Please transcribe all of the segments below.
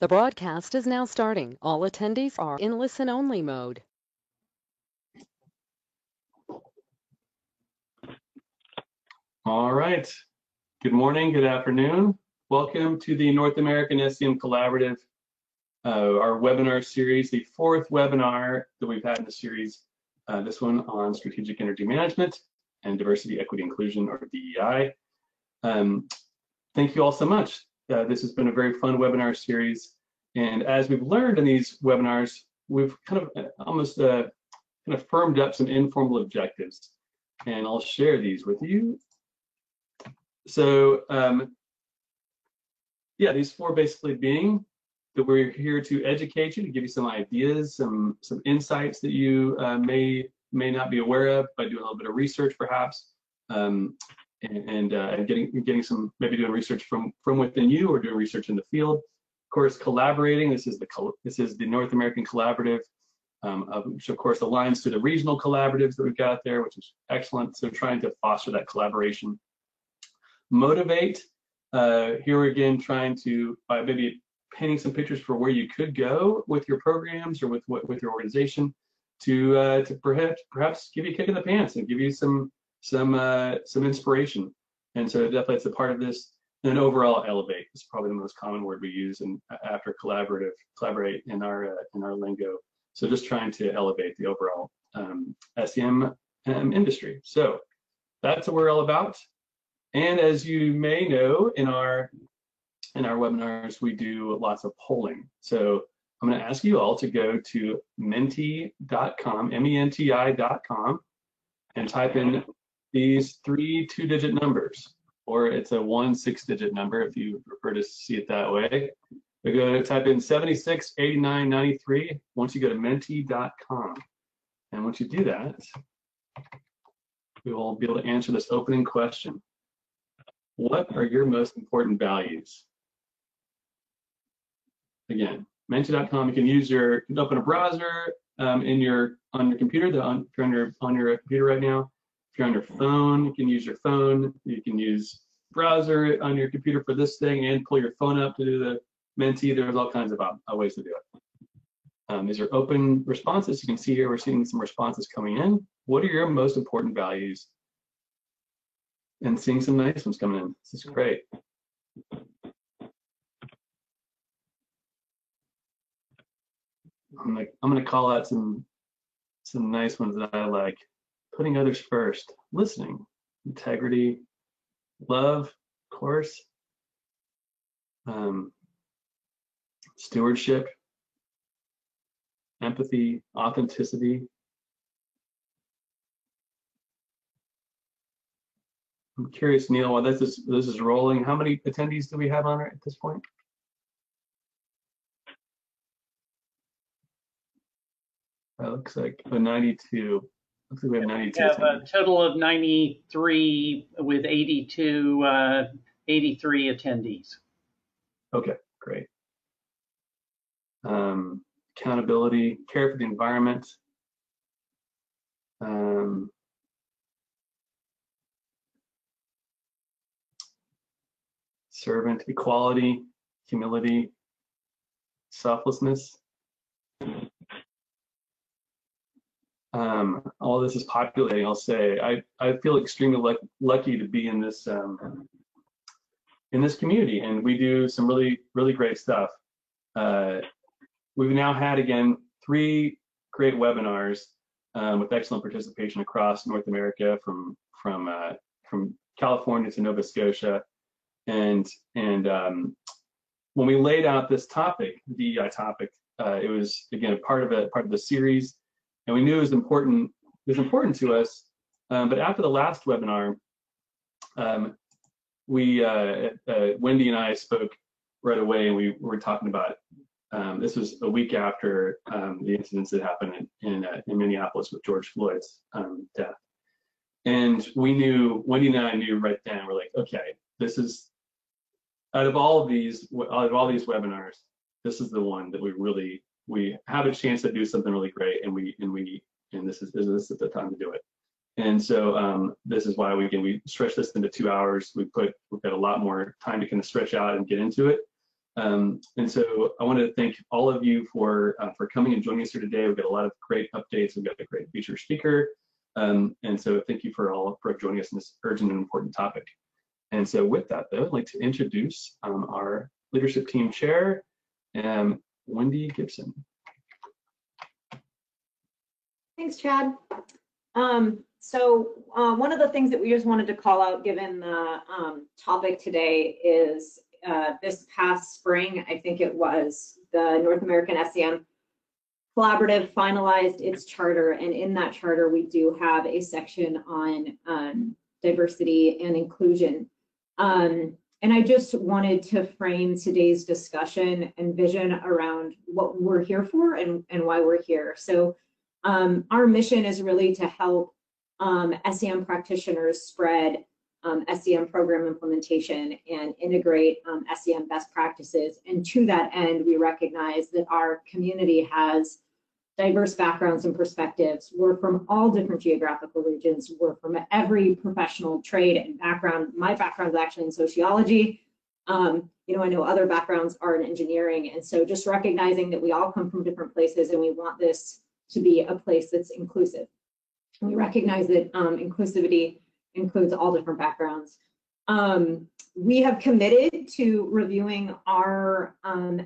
The broadcast is now starting. All attendees are in listen-only mode. All right. Good morning, good afternoon. Welcome to the North American SCM Collaborative, our webinar series, the fourth webinar that we've had in the series, this one on strategic energy management and diversity, equity, inclusion, or DEI. Thank you all so much. This has been a very fun webinar series. And as we've learned in these webinars, we've kind of almost kind of firmed up some informal objectives. And I'll share these with you. So yeah, these four basically being that we're here to educate you, to give you some ideas, some insights that you may not be aware of by doing a little bit of research perhaps, and getting some, maybe doing research from within you or doing research in the field. Of course, collaborating. This is the North American Collaborative, which of course aligns to the regional collaboratives that we've got there, which is excellent. So trying to foster that collaboration. Motivate. Here we're again trying to, by maybe painting some pictures for where you could go with your programs or with your organization, to perhaps give you a kick in the pants and give you some inspiration. And so definitely it's a part of this. And then overall, elevate is probably the most common word we use after collaborate in our lingo. So just trying to elevate the overall SCM industry. So that's what we're all about. And as you may know, in our webinars, we do lots of polling. So I'm going to ask you all to go to menti.com, menti.com, and type in these 3 two-digit numbers, or it's a 1 6-digit number if you prefer to see it that way. We go to type in 76 89 93 once you go to menti.com. And once you do that, we will be able to answer this opening question. What are your most important values? Again, menti.com. You can open a browser on your computer. If you're on your computer right now. If you're on your phone, you can use your phone. You can use browser on your computer for this thing and pull your phone up to do the Menti. There's all kinds of ways to do it. These are open responses. You can see here we're seeing some responses coming in. What are your most important values? And seeing some nice ones coming in. This is great. I'm gonna call out some nice ones that I like. Putting others first, listening, integrity, love, of course, stewardship, empathy, authenticity. I'm curious, Neil, while this is rolling, how many attendees do we have on it at this point? It looks like 92. Looks like we have 92. We have a total of 93 with 83 attendees. Okay, great. Accountability, care for the environment. Servant, equality, humility, selflessness. All this is populating. I'll say I feel extremely lucky to be in this community, and we do some really great stuff. We've now had again 3 great webinars with excellent participation across North America, from California to Nova Scotia, and when we laid out this topic, the DEI topic, it was again part of the series. And we knew it was important to us. But after the last webinar, Wendy and I spoke right away, and we were talking about, this was a week after the incidents that happened in Minneapolis with George Floyd's death. And Wendy and I knew right then, we're like, okay, this is, out of all these webinars, this is the one that we have a chance to do something really great, and this is the time to do it. And so this is why we stretch this into 2 hours. We've got a lot more time to kind of stretch out and get into it. And so I wanted to thank all of you for coming and joining us here today. We've got a lot of great updates. We've got a great featured speaker. And so thank you for joining us in this urgent and important topic. And so with that, though, I'd like to introduce our leadership team chair, Wendy Gibson. Thanks, Chad. One of the things that we just wanted to call out, given the topic today, is this past spring, I think it was, the North American SEM Collaborative finalized its charter, and in that charter we do have a section on diversity and inclusion. And I just wanted to frame today's discussion and vision around what we're here for and why we're here. So our mission is really to help SEM practitioners spread SEM program implementation and integrate SEM best practices. And to that end, we recognize that our community has diverse backgrounds and perspectives. We're from all different geographical regions. We're from every professional trade and background. My background is actually in sociology. I know other backgrounds are in engineering. And so just recognizing that we all come from different places and we want this to be a place that's inclusive. And we recognize that inclusivity includes all different backgrounds. We have committed to reviewing our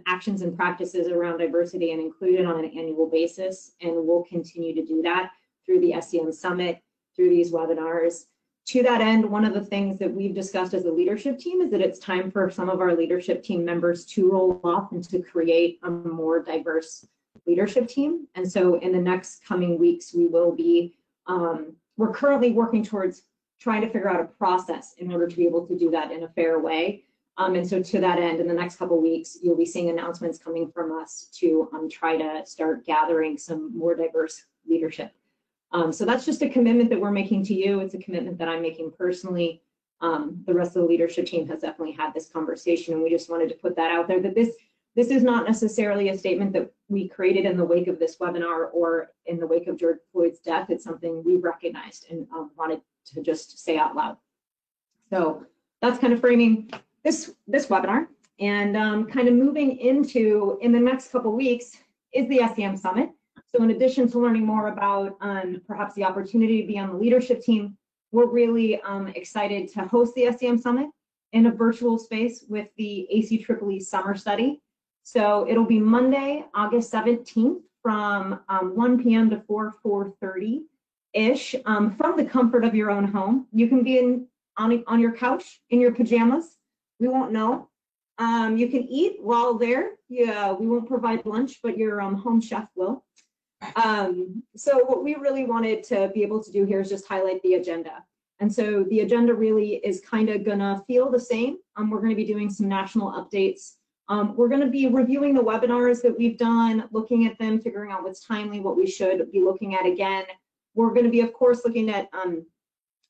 actions and practices around diversity and inclusion on an annual basis, and we'll continue to do that through the SEM Summit, through these webinars. To that end, one of the things that we've discussed as a leadership team is that it's time for some of our leadership team members to roll off and to create a more diverse leadership team. And so in the next coming weeks, we will be, we're currently working towards trying to figure out a process in order to be able to do that in a fair way. And so to that end, in the next couple of weeks, you'll be seeing announcements coming from us to try to start gathering some more diverse leadership. So that's just a commitment that we're making to you. It's a commitment that I'm making personally. The rest of the leadership team has definitely had this conversation, and we just wanted to put that out there, that this is not necessarily a statement that we created in the wake of this webinar or in the wake of George Floyd's death. It's something we've recognized and wanted to just say out loud. So that's kind of framing this webinar, and kind of moving into, in the next couple of weeks, is the SEM Summit. So in addition to learning more about perhaps the opportunity to be on the leadership team, we're really excited to host the SEM Summit in a virtual space with the ACEEE Summer Study. So it'll be Monday, August 17th from 1 p.m. to 4:30-ish from the comfort of your own home. You can be on your couch in your pajamas. We won't know. You can eat while there. Yeah, we won't provide lunch, but your home chef will. So what we really wanted to be able to do here is just highlight the agenda. And so the agenda really is kind of gonna feel the same. We're gonna be doing some national updates. We're gonna be reviewing the webinars that we've done, looking at them, figuring out what's timely, what we should be looking at again. We're gonna be, of course, looking at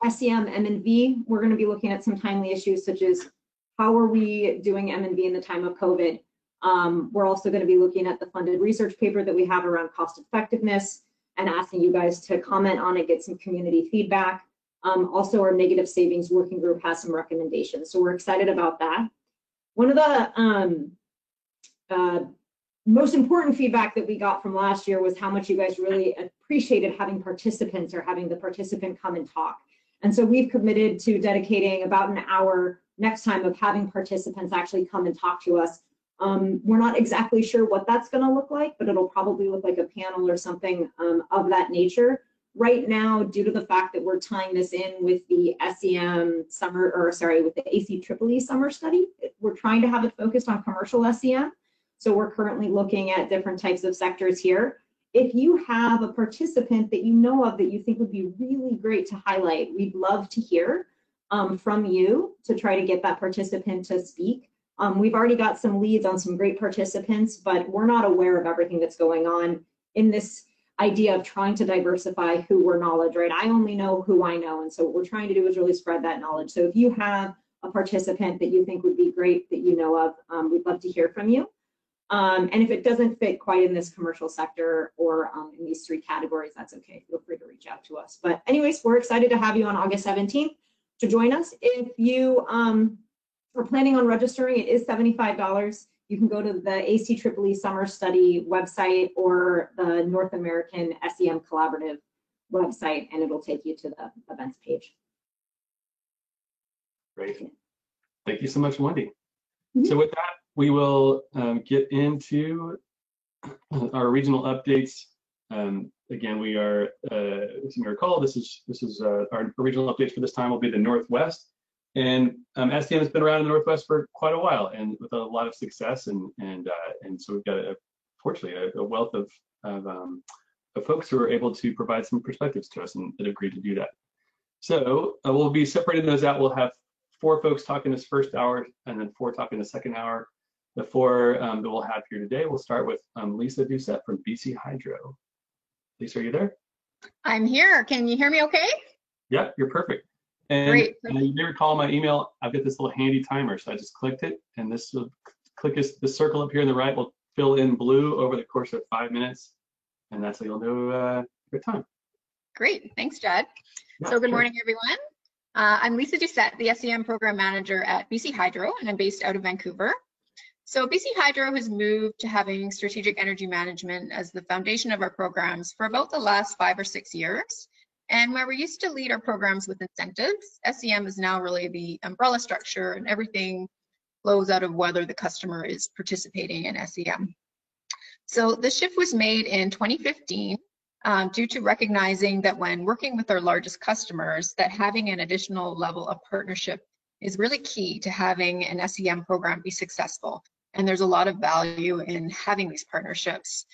SEM M&V. We're gonna be looking at some timely issues such as how are we doing M&V in the time of COVID. We're also going to be looking at the funded research paper that we have around cost effectiveness and asking you guys to comment on it, get some community feedback. Also, our negative savings working group has some recommendations, so we're excited about that. One of the most important feedback that we got from last year was how much you guys really appreciated having participants or having the participant come and talk. And so we've committed to dedicating about an hour next time of having participants actually come and talk to us. We're not exactly sure what that's going to look like, but it'll probably look like a panel or something of that nature. Right now, due to the fact that we're tying this in with the SEM summer, or sorry, with the ACEEE Summer Study, we're trying to have it focused on commercial SEM. So we're currently looking at different types of sectors here. If you have a participant that you know of that you think would be really great to highlight, we'd love to hear from you to try to get that participant to speak. We've already got some leads on some great participants, but we're not aware of everything that's going on in this idea of trying to diversify who we're knowledge, right? I only know who I know, and so what we're trying to do is really spread that knowledge. So if you have a participant that you think would be great that you know of, we'd love to hear from you. And if it doesn't fit quite in this commercial sector or in these three categories, that's okay. Feel free to reach out to us. But anyways, we're excited to have you on August 17th to join us. If you are planning on registering, it is $75. you can go to the ACEEE Summer Study website or the North American SEM Collaborative website, and it'll take you to the events page. Great. Thank you so much, Wendy. So with that, we will get into our regional updates. Again, we are, as you may recall, this is our regional updates for this time will be the Northwest. And SEM has been around in the Northwest for quite a while, and with a lot of success, and so we've got fortunately a wealth of folks who are able to provide some perspectives to us and that agreed to do that. So we'll be separating those out. We'll have 4 folks talking this first hour, and then 4 talking the second hour. The 4 that we'll have here today, we'll start with Lisa Doucette from BC Hydro. Lisa, are you there? I'm here. Can you hear me okay? Yeah, you're perfect. And, Great. And you may recall my email, I've got this little handy timer. So I just clicked it, and this will this circle up here on the right will fill in blue over the course of 5 minutes. And that's how you'll know your time. Great. Thanks, Judd. Yeah, So good sure. morning, everyone. I'm Lisa Doucette, the SEM Program Manager at BC Hydro, and I'm based out of Vancouver. So BC Hydro has moved to having strategic energy management as the foundation of our programs for about the last 5 or 6 years. And where we used to lead our programs with incentives, SEM is now really the umbrella structure, and everything flows out of whether the customer is participating in SEM. So the shift was made in 2015 due to recognizing that when working with our largest customers, that having an additional level of partnership is really key to having an SEM program be successful. And there's a lot of value in having these partnerships.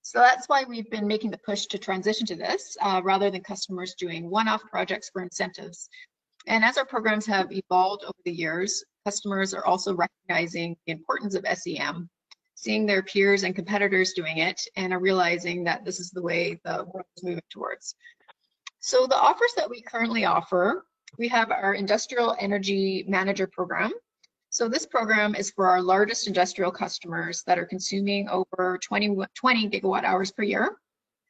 So that's why we've been making the push to transition to this rather than customers doing one-off projects for incentives. And as our programs have evolved over the years, customers are also recognizing the importance of SEM, seeing their peers and competitors doing it, and are realizing that this is the way the world is moving towards. So the offers that we currently offer, we have our Industrial Energy Manager program. So this program is for our largest industrial customers that are consuming over 20 gigawatt hours per year.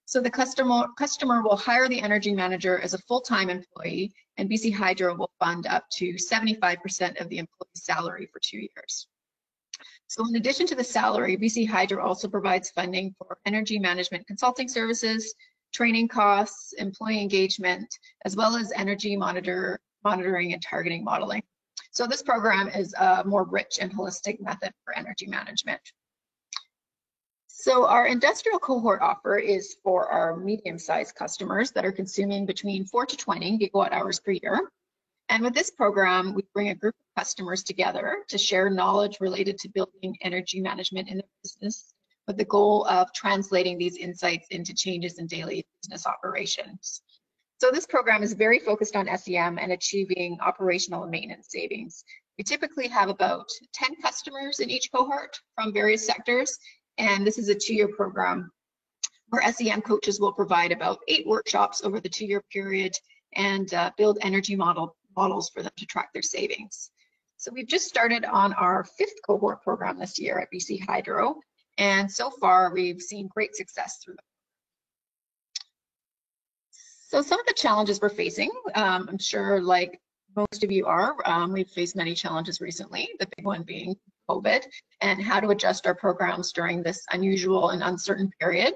So the customer will hire the energy manager as a full-time employee, and BC Hydro will fund up to 75% of the employee's salary for 2 years. So in addition to the salary, BC Hydro also provides funding for energy management consulting services, training costs, employee engagement, as well as energy monitoring and targeting modeling. So this program is a more rich and holistic method for energy management. So our industrial cohort offer is for our medium-sized customers that are consuming between 4 to 20 gigawatt hours per year. And with this program, we bring a group of customers together to share knowledge related to building energy management in their business, with the goal of translating these insights into changes in daily business operations. So this program is very focused on SEM and achieving operational and maintenance savings. We typically have about 10 customers in each cohort from various sectors, and this is a 2-year program where SEM coaches will provide about 8 workshops over the 2-year period and build energy models for them to track their savings. So we've just started on our 5th cohort program this year at BC Hydro, and so far we've seen great success through them. So some of the challenges we're facing, I'm sure like most of you are, we've faced many challenges recently, the big one being COVID, and how to adjust our programs during this unusual and uncertain period.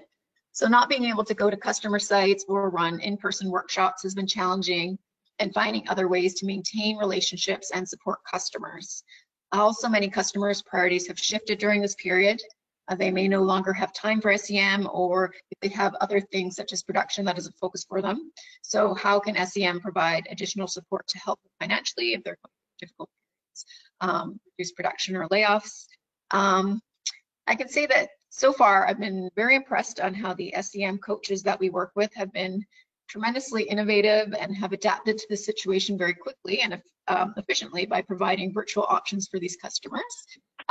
So not being able to go to customer sites or run in-person workshops has been challenging, and finding other ways to maintain relationships and support customers. Also, many customers' priorities have shifted during this period. They may no longer have time for SEM, or if they have other things such as production that is a focus for them. So how can SEM provide additional support to help them financially if they're going through difficult periods, reduce production or layoffs? I can say that so far I've been very impressed on how the SEM coaches that we work with have been tremendously innovative and have adapted to the situation very quickly and efficiently by providing virtual options for these customers.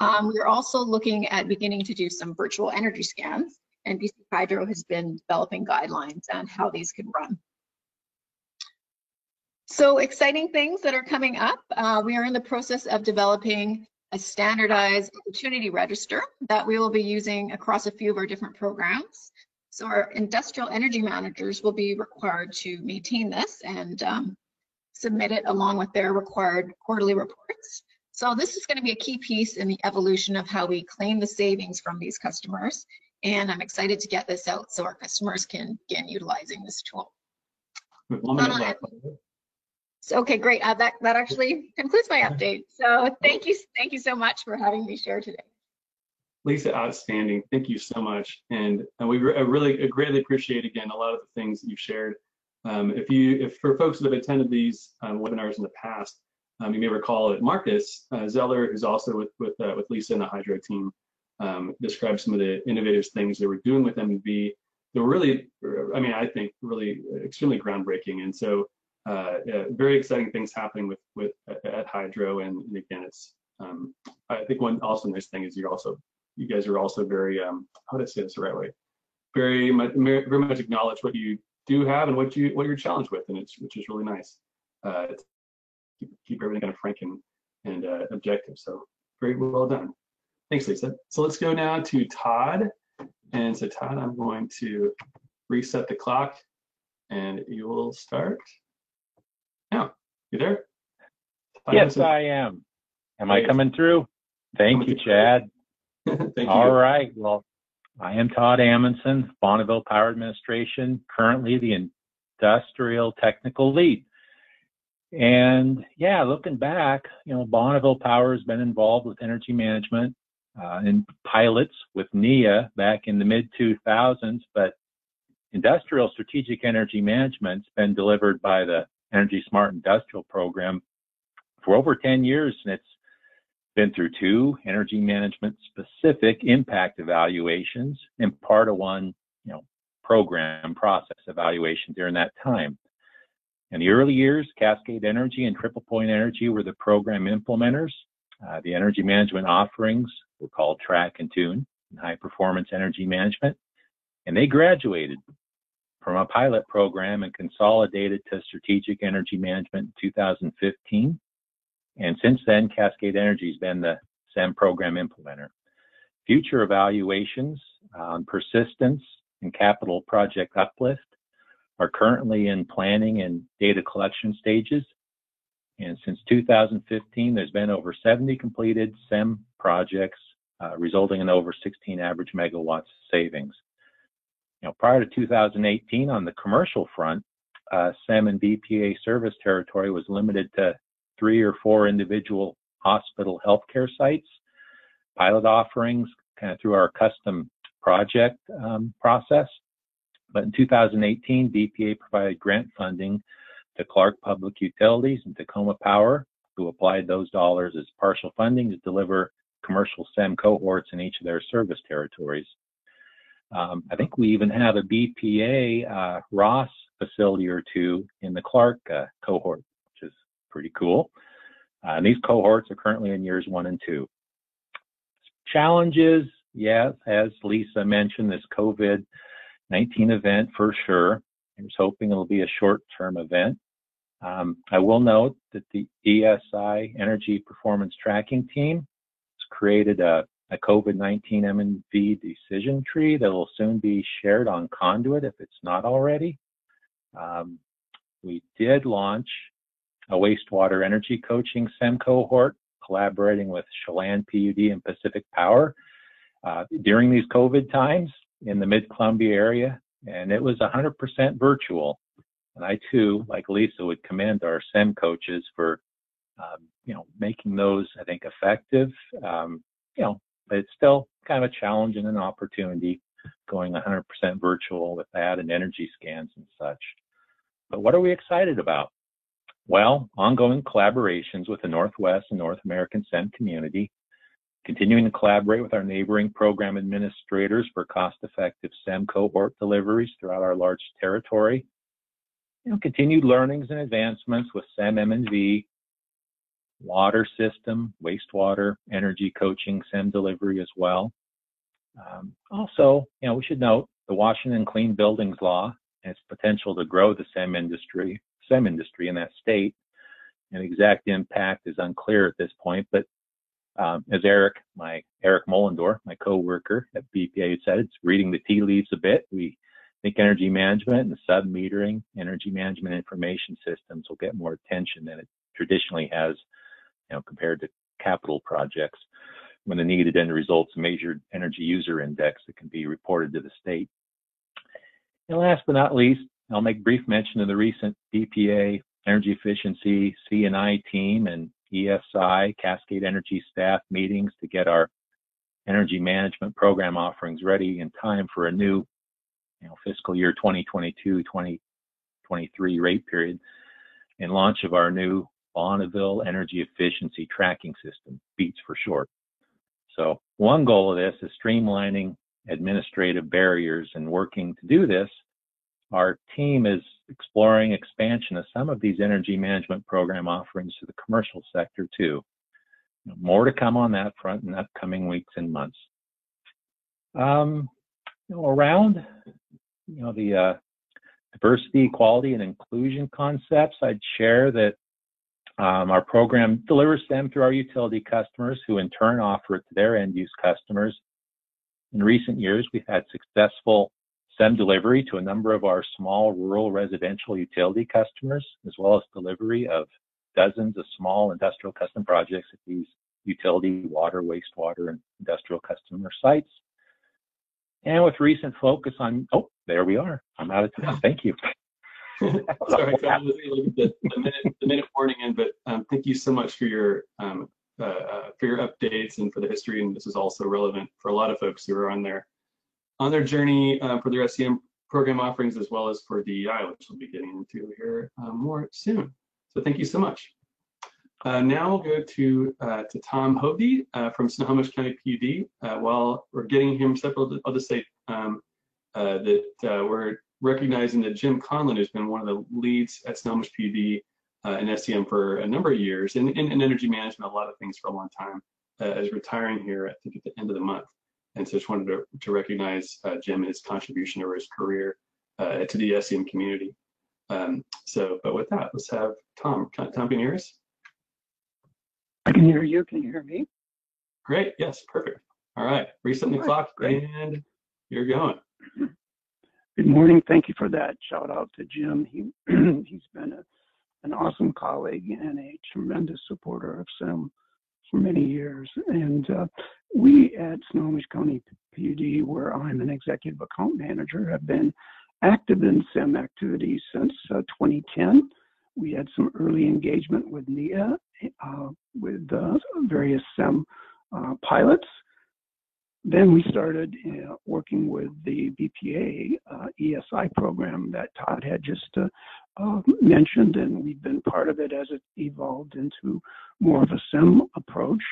We're also looking at beginning to do some virtual energy scans, and BC Hydro has been developing guidelines on how these can run. So exciting things that are coming up. We are in the process of developing a standardized opportunity register that we will be using across a few of our different programs. So our industrial energy managers will be required to maintain this and submit it along with their required quarterly reports. So this is going to be a key piece in the evolution of how we claim the savings from these customers. And I'm excited to get this out so our customers can begin utilizing this tool. With 1 minute left. So, okay, great. That actually concludes my update. So thank you so much for having me share today. Lisa, outstanding. Thank you so much. And we really greatly appreciate, again, a lot of the things that you've shared. If for folks that have attended these webinars in the past, you may recall that Marcus Zeller, who's also with Lisa and the Hydro team, described some of the innovative things they were doing with M&V. They were really, I mean, I think really extremely groundbreaking. And so very exciting things happening at Hydro. And again, it's I think one also nice thing is you guys are also very how to say this the right way, very much acknowledge what you do have and what you're challenged with, and which is really nice. Keep everything kind of frank and objective. So very well done. Thanks, Lisa. So let's go now to Todd. And so Todd, I'm going to reset the clock and you will start now. You there? Todd, yes, I am. Am I coming through? Thank you, Chad. Thank you. All right. Well, I am Todd Amundsen, Bonneville Power Administration, currently the Industrial Technical Lead. And yeah, looking back, Bonneville Power has been involved with energy management in pilots with NEIA back in the mid-2000s, but industrial strategic energy management's been delivered by the Energy Smart Industrial Program for over 10 years, and it's been through 2 energy management specific impact evaluations and part of 1, program process evaluation during that time. In the early years, Cascade Energy and Triple Point Energy were the program implementers. The energy management offerings were called Track and Tune and High Performance Energy Management, and they graduated from a pilot program and consolidated to Strategic Energy Management in 2015. And since then, Cascade Energy has been the SEM program implementer. Future evaluations on persistence and capital project uplift are currently in planning and data collection stages. And since 2015, there's been over 70 completed SEM projects, resulting in over 16 average megawatts savings. Prior to 2018, on the commercial front, SEM and BPA service territory was limited to 3 or 4 individual hospital healthcare sites, pilot offerings kind of through our custom project process. But in 2018, BPA provided grant funding to Clark Public Utilities and Tacoma Power, who applied those dollars as partial funding to deliver commercial SEM cohorts in each of their service territories. I think we even have a BPA Ross facility or 2 in the Clark cohort, which is pretty cool. And these cohorts are currently in years 1 and 2. Challenges, yes, as Lisa mentioned, this COVID-19 event for sure. I was hoping it'll be a short-term event. I will note that the ESI Energy Performance Tracking Team has created a COVID-19 M&V decision tree that will soon be shared on Conduit if it's not already. We did launch a wastewater energy coaching SEM cohort, collaborating with Chelan PUD and Pacific Power during these COVID times in the Mid-Columbia area, and it was 100% virtual. And I too, like Lisa, would commend our SEM coaches for, making those, I think, effective. But it's still kind of a challenge and an opportunity going 100% virtual with that and energy scans and such. But what are we excited about? Well, ongoing collaborations with the Northwest and North American SEM community, continuing to collaborate with our neighboring program administrators for cost-effective SEM cohort deliveries throughout our large territory, continued learnings and advancements with SEM M&V, water system, wastewater, energy coaching, SEM delivery as well. Also, we should note the Washington Clean Buildings Law and its potential to grow the SEM industry in that state. And exact impact is unclear at this point, but as Eric Mollendorf, my co-worker at BPA said, it's reading the tea leaves a bit. We think energy management and sub-metering energy management information systems will get more attention than it traditionally has, compared to capital projects when the needed end results measured energy user index that can be reported to the state. And last but not least, I'll make brief mention of the recent BPA Energy Efficiency C&I team and ESI Cascade Energy staff meetings to get our energy management program offerings ready in time for a new fiscal year 2022-2023 rate period and launch of our new Bonneville Energy Efficiency Tracking System, BEATS for short. So one goal of this is streamlining administrative barriers, and working to do this, our team is exploring expansion of some of these energy management program offerings to the commercial sector too. More to come on that front in upcoming weeks and months. Around the diversity, equality, and inclusion concepts, I'd share that our program delivers them through our utility customers, who in turn offer it to their end-use customers. In recent years, we've had successful SEM delivery to a number of our small rural residential utility customers, as well as delivery of dozens of small industrial custom projects at these utility, water, wastewater, and industrial customer sites. And with recent focus on, oh, there we are. I'm out of time. Thank you. Sorry, I was able to get the minute warning in, but thank you so much for your updates and for the history. And this is also relevant for a lot of folks who are on their journey for their SCM program offerings, as well as for DEI, which we'll be getting into here more soon. So thank you so much. Now we'll go to Tom Hovde from Snohomish County PUD. While we're getting him set up, I'll just say that we're recognizing that Jim Conlon, who's been one of the leads at Snohomish PUD in SCM for a number of years, in energy management, a lot of things for a long time, is retiring here, I think, at the end of the month. And so just wanted to recognize Jim and his contribution over his career to the SCM community. But with that, let's have Tom. Tom, can you hear us? I can hear you. Can you hear me? Great. Yes, perfect. All right. Reset the clock, and you're going. Good morning. Thank you for that. Shout out to Jim. He's been an awesome colleague and a tremendous supporter of SEM for many years. And we at Snohomish County PUD, where I'm an executive account manager, have been active in SEM activities since 2010. We had some early engagement with NEA with various SEM pilots. Then we started working with the BPA ESI program that Todd had just mentioned, and we've been part of it as it evolved into more of a SEM approach.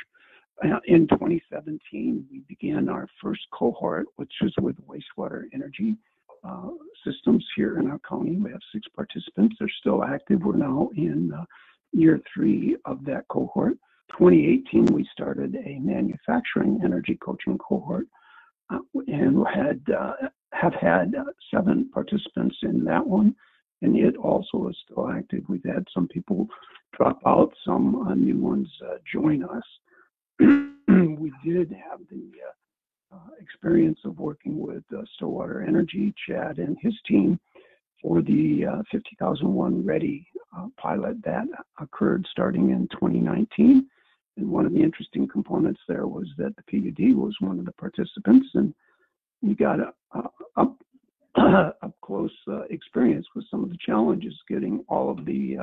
In 2017, we began our first cohort, which is with wastewater energy systems here in our county. We have 6 participants. They're still active. We're now in year 3 of that cohort. 2018, we started a manufacturing energy coaching cohort and have had 7 participants in that one, and it also is still active. We've had some people drop out, some new ones join us. We did have the experience of working with Stillwater Energy, Chad and his team, for the 50,001 Ready pilot that occurred starting in 2019. And one of the interesting components there was that the PUD was one of the participants, and we got up close experience with some of the challenges getting all of the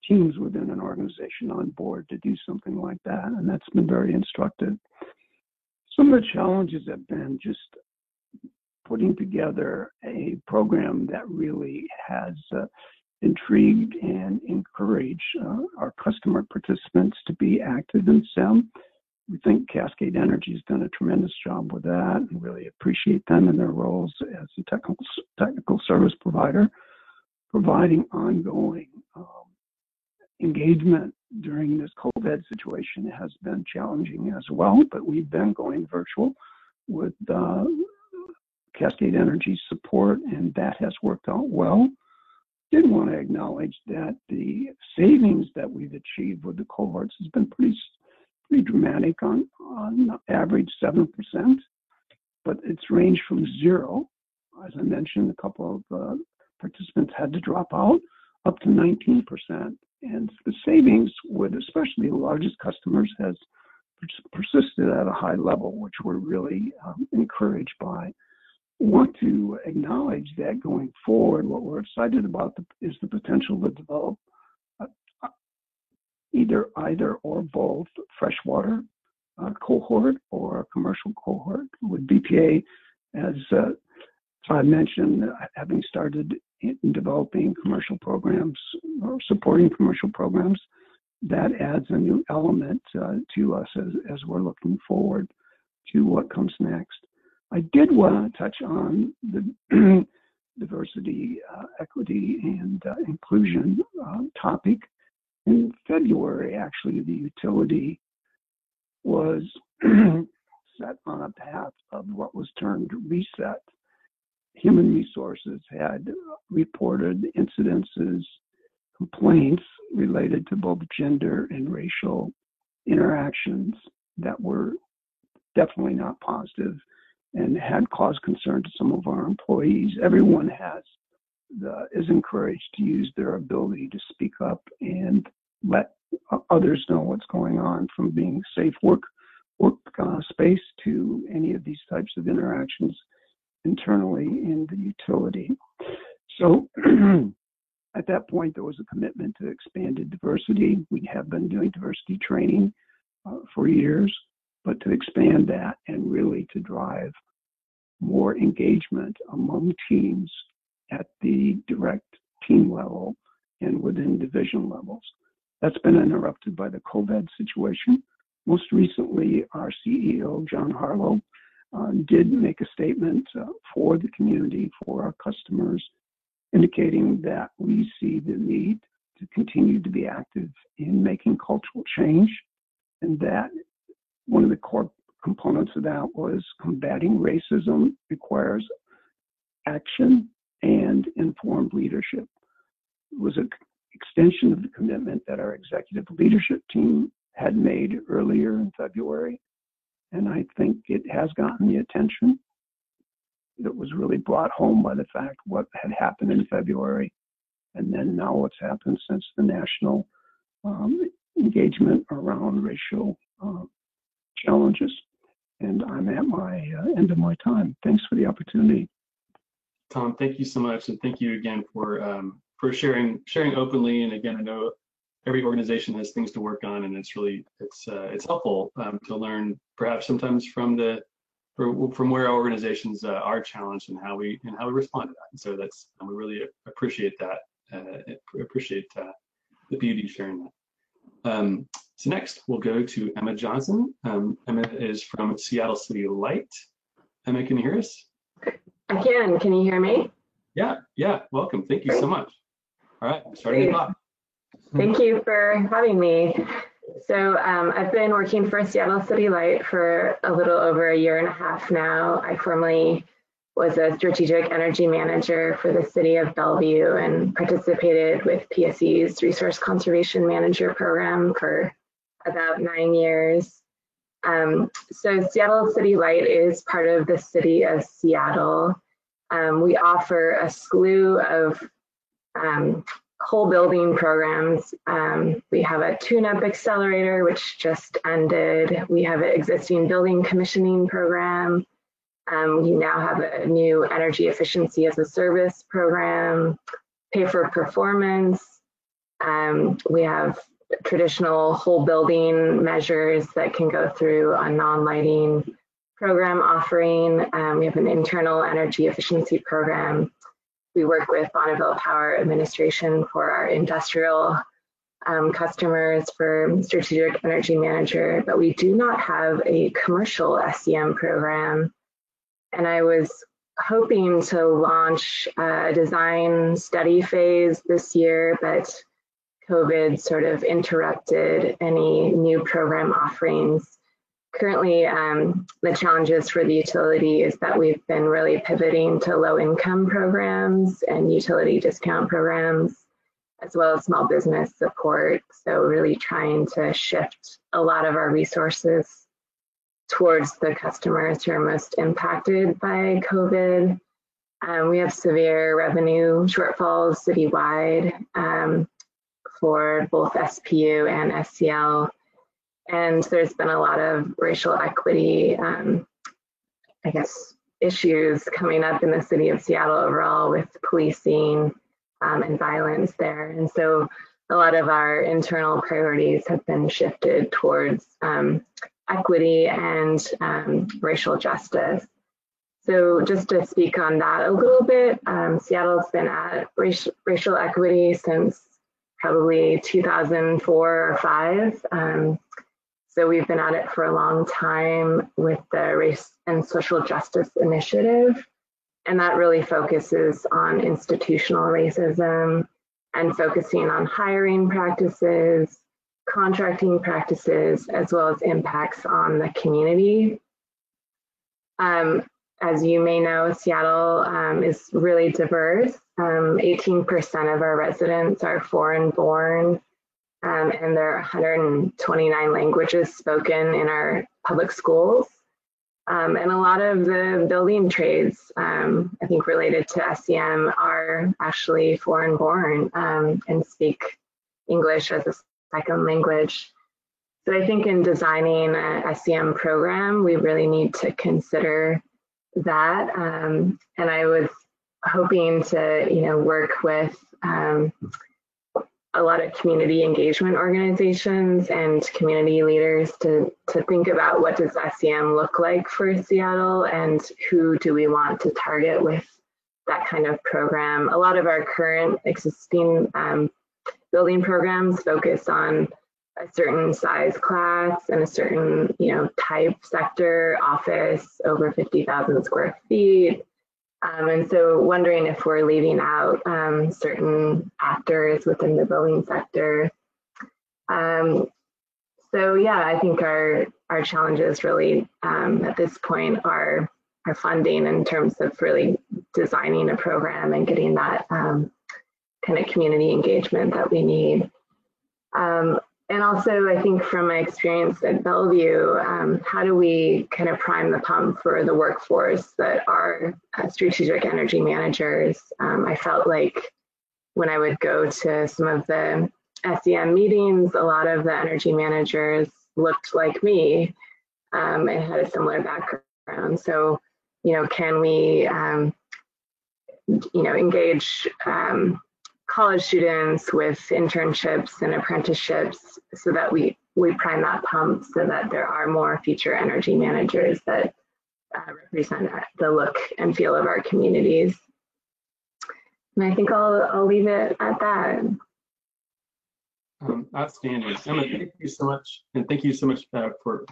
teams within an organization on board to do something like that, and that's been very instructive. Some of the challenges have been just putting together a program that really has intrigued and encouraged our customer participants to be active in SEM. We think Cascade Energy has done a tremendous job with that, and really appreciate them in their roles as a technical service provider, providing ongoing engagement during this COVID situation has been challenging as well, but we've been going virtual with Cascade Energy support, and that has worked out well. Did want to acknowledge that the savings that we've achieved with the cohorts has been pretty dramatic, on average 7%, but it's ranged from 0, as I mentioned, a couple of participants had to drop out, up to 19%. And the savings with especially the largest customers has persisted at a high level, which we're really encouraged by. Want to acknowledge that going forward, what we're excited about is the potential to develop either or both freshwater cohort or a commercial cohort with BPA, as Todd mentioned, having started in developing commercial programs or supporting commercial programs. That adds a new element to us as we're looking forward to what comes next. I did want to touch on the diversity, equity, and inclusion topic. In February, actually, the utility was set on a path of what was termed reset. Human Resources had reported incidences, complaints related to both gender and racial interactions that were definitely not positive and had caused concern to some of our employees. Everyone is encouraged to use their ability to speak up and let others know what's going on, from being safe work space to any of these types of interactions internally in the utility. So at that point, there was a commitment to expanded diversity. We have been doing diversity training for years, but to expand that and really to drive more engagement among teams at the direct team level and within division levels. That's been interrupted by the COVID situation. Most recently, our CEO, John Harlow, did make a statement for the community, for our customers, indicating that we see the need to continue to be active in making cultural change, and that one of the core components of that was combating racism requires action and informed leadership. It was an extension of the commitment that our executive leadership team had made earlier in February, and I think it has gotten the attention that was really brought home by the fact what had happened in February, and then now what's happened since the national engagement around racial challenges. And I'm at my end of my time. Thanks for the opportunity. Tom, thank you so much, and thank you again for sharing openly. And again, I know every organization has things to work on, and it's helpful to learn perhaps sometimes from where our organizations are challenged and how we respond to that. And so we really appreciate that. Appreciate the beauty of sharing that. So next we'll go to Emma Johnson. Emma is from Seattle City Light. Emma, can you hear us? I can. Can you hear me? Yeah. Welcome. Thank you so much. All right, starting the clock. Thank you for having me. So I've been working for Seattle City Light for a little over a year and a half now. I formerly was a strategic energy manager for the city of Bellevue and participated with PSE's Resource Conservation Manager program for about 9 years. So Seattle City Light is part of the city of Seattle. We offer a slew of whole building programs. We have a tune-up accelerator, which just ended. We have an existing building commissioning program. We now have a new energy efficiency as a service program, pay for performance. We have traditional whole building measures that can go through a non-lighting program offering. We have an internal energy efficiency program. We work with Bonneville Power Administration for our industrial customers for Strategic Energy Manager, but we do not have a commercial SCM program. And I was hoping to launch a design study phase this year, but COVID sort of interrupted any new program offerings. Currently, the challenges for the utility is that we've been really pivoting to low-income programs and utility discount programs, as well as small business support. So really trying to shift a lot of our resources towards the customers who are most impacted by COVID. We have severe revenue shortfalls citywide for both SPU and SCL. And there's been a lot of racial equity, I guess, issues coming up in the city of Seattle overall with policing and violence there. And so a lot of our internal priorities have been shifted towards equity and racial justice. So just to speak on that a little bit, Seattle's been at racial equity since probably 2004 or 5. So we've been at it for a long time with the Race and Social Justice Initiative, and that really focuses on institutional racism and focusing on hiring practices, contracting practices, as well as impacts on the community. As you may know, Seattle is really diverse. 18% of our residents are foreign-born, and there are 129 languages spoken in our public schools. And a lot of the building trades, I think related to SEM, are actually foreign-born and speak English as a second language. So I think in designing a SEM program, we really need to consider that. And I was hoping to, work with a lot of community engagement organizations and community leaders to think about what does SEM look like for Seattle and who do we want to target with that kind of program. A lot of our current existing building programs focus on a certain size class and a certain, type sector, office over 50,000 square feet. And so wondering if we're leaving out certain actors within the building sector. So yeah, I think our challenges really at this point are funding in terms of really designing a program and getting that kind of community engagement that we need. And also, I think from my experience at Bellevue, how do we kind of prime the pump for the workforce that are strategic energy managers? I felt like when I would go to some of the SEM meetings, a lot of the energy managers looked like me and had a similar background. So, can we, engage college students with internships and apprenticeships so that we prime that pump so that there are more future energy managers that represent the look and feel of our communities. And I think I'll leave it at that. Outstanding, Emma. Thank you so much, and thank you so much for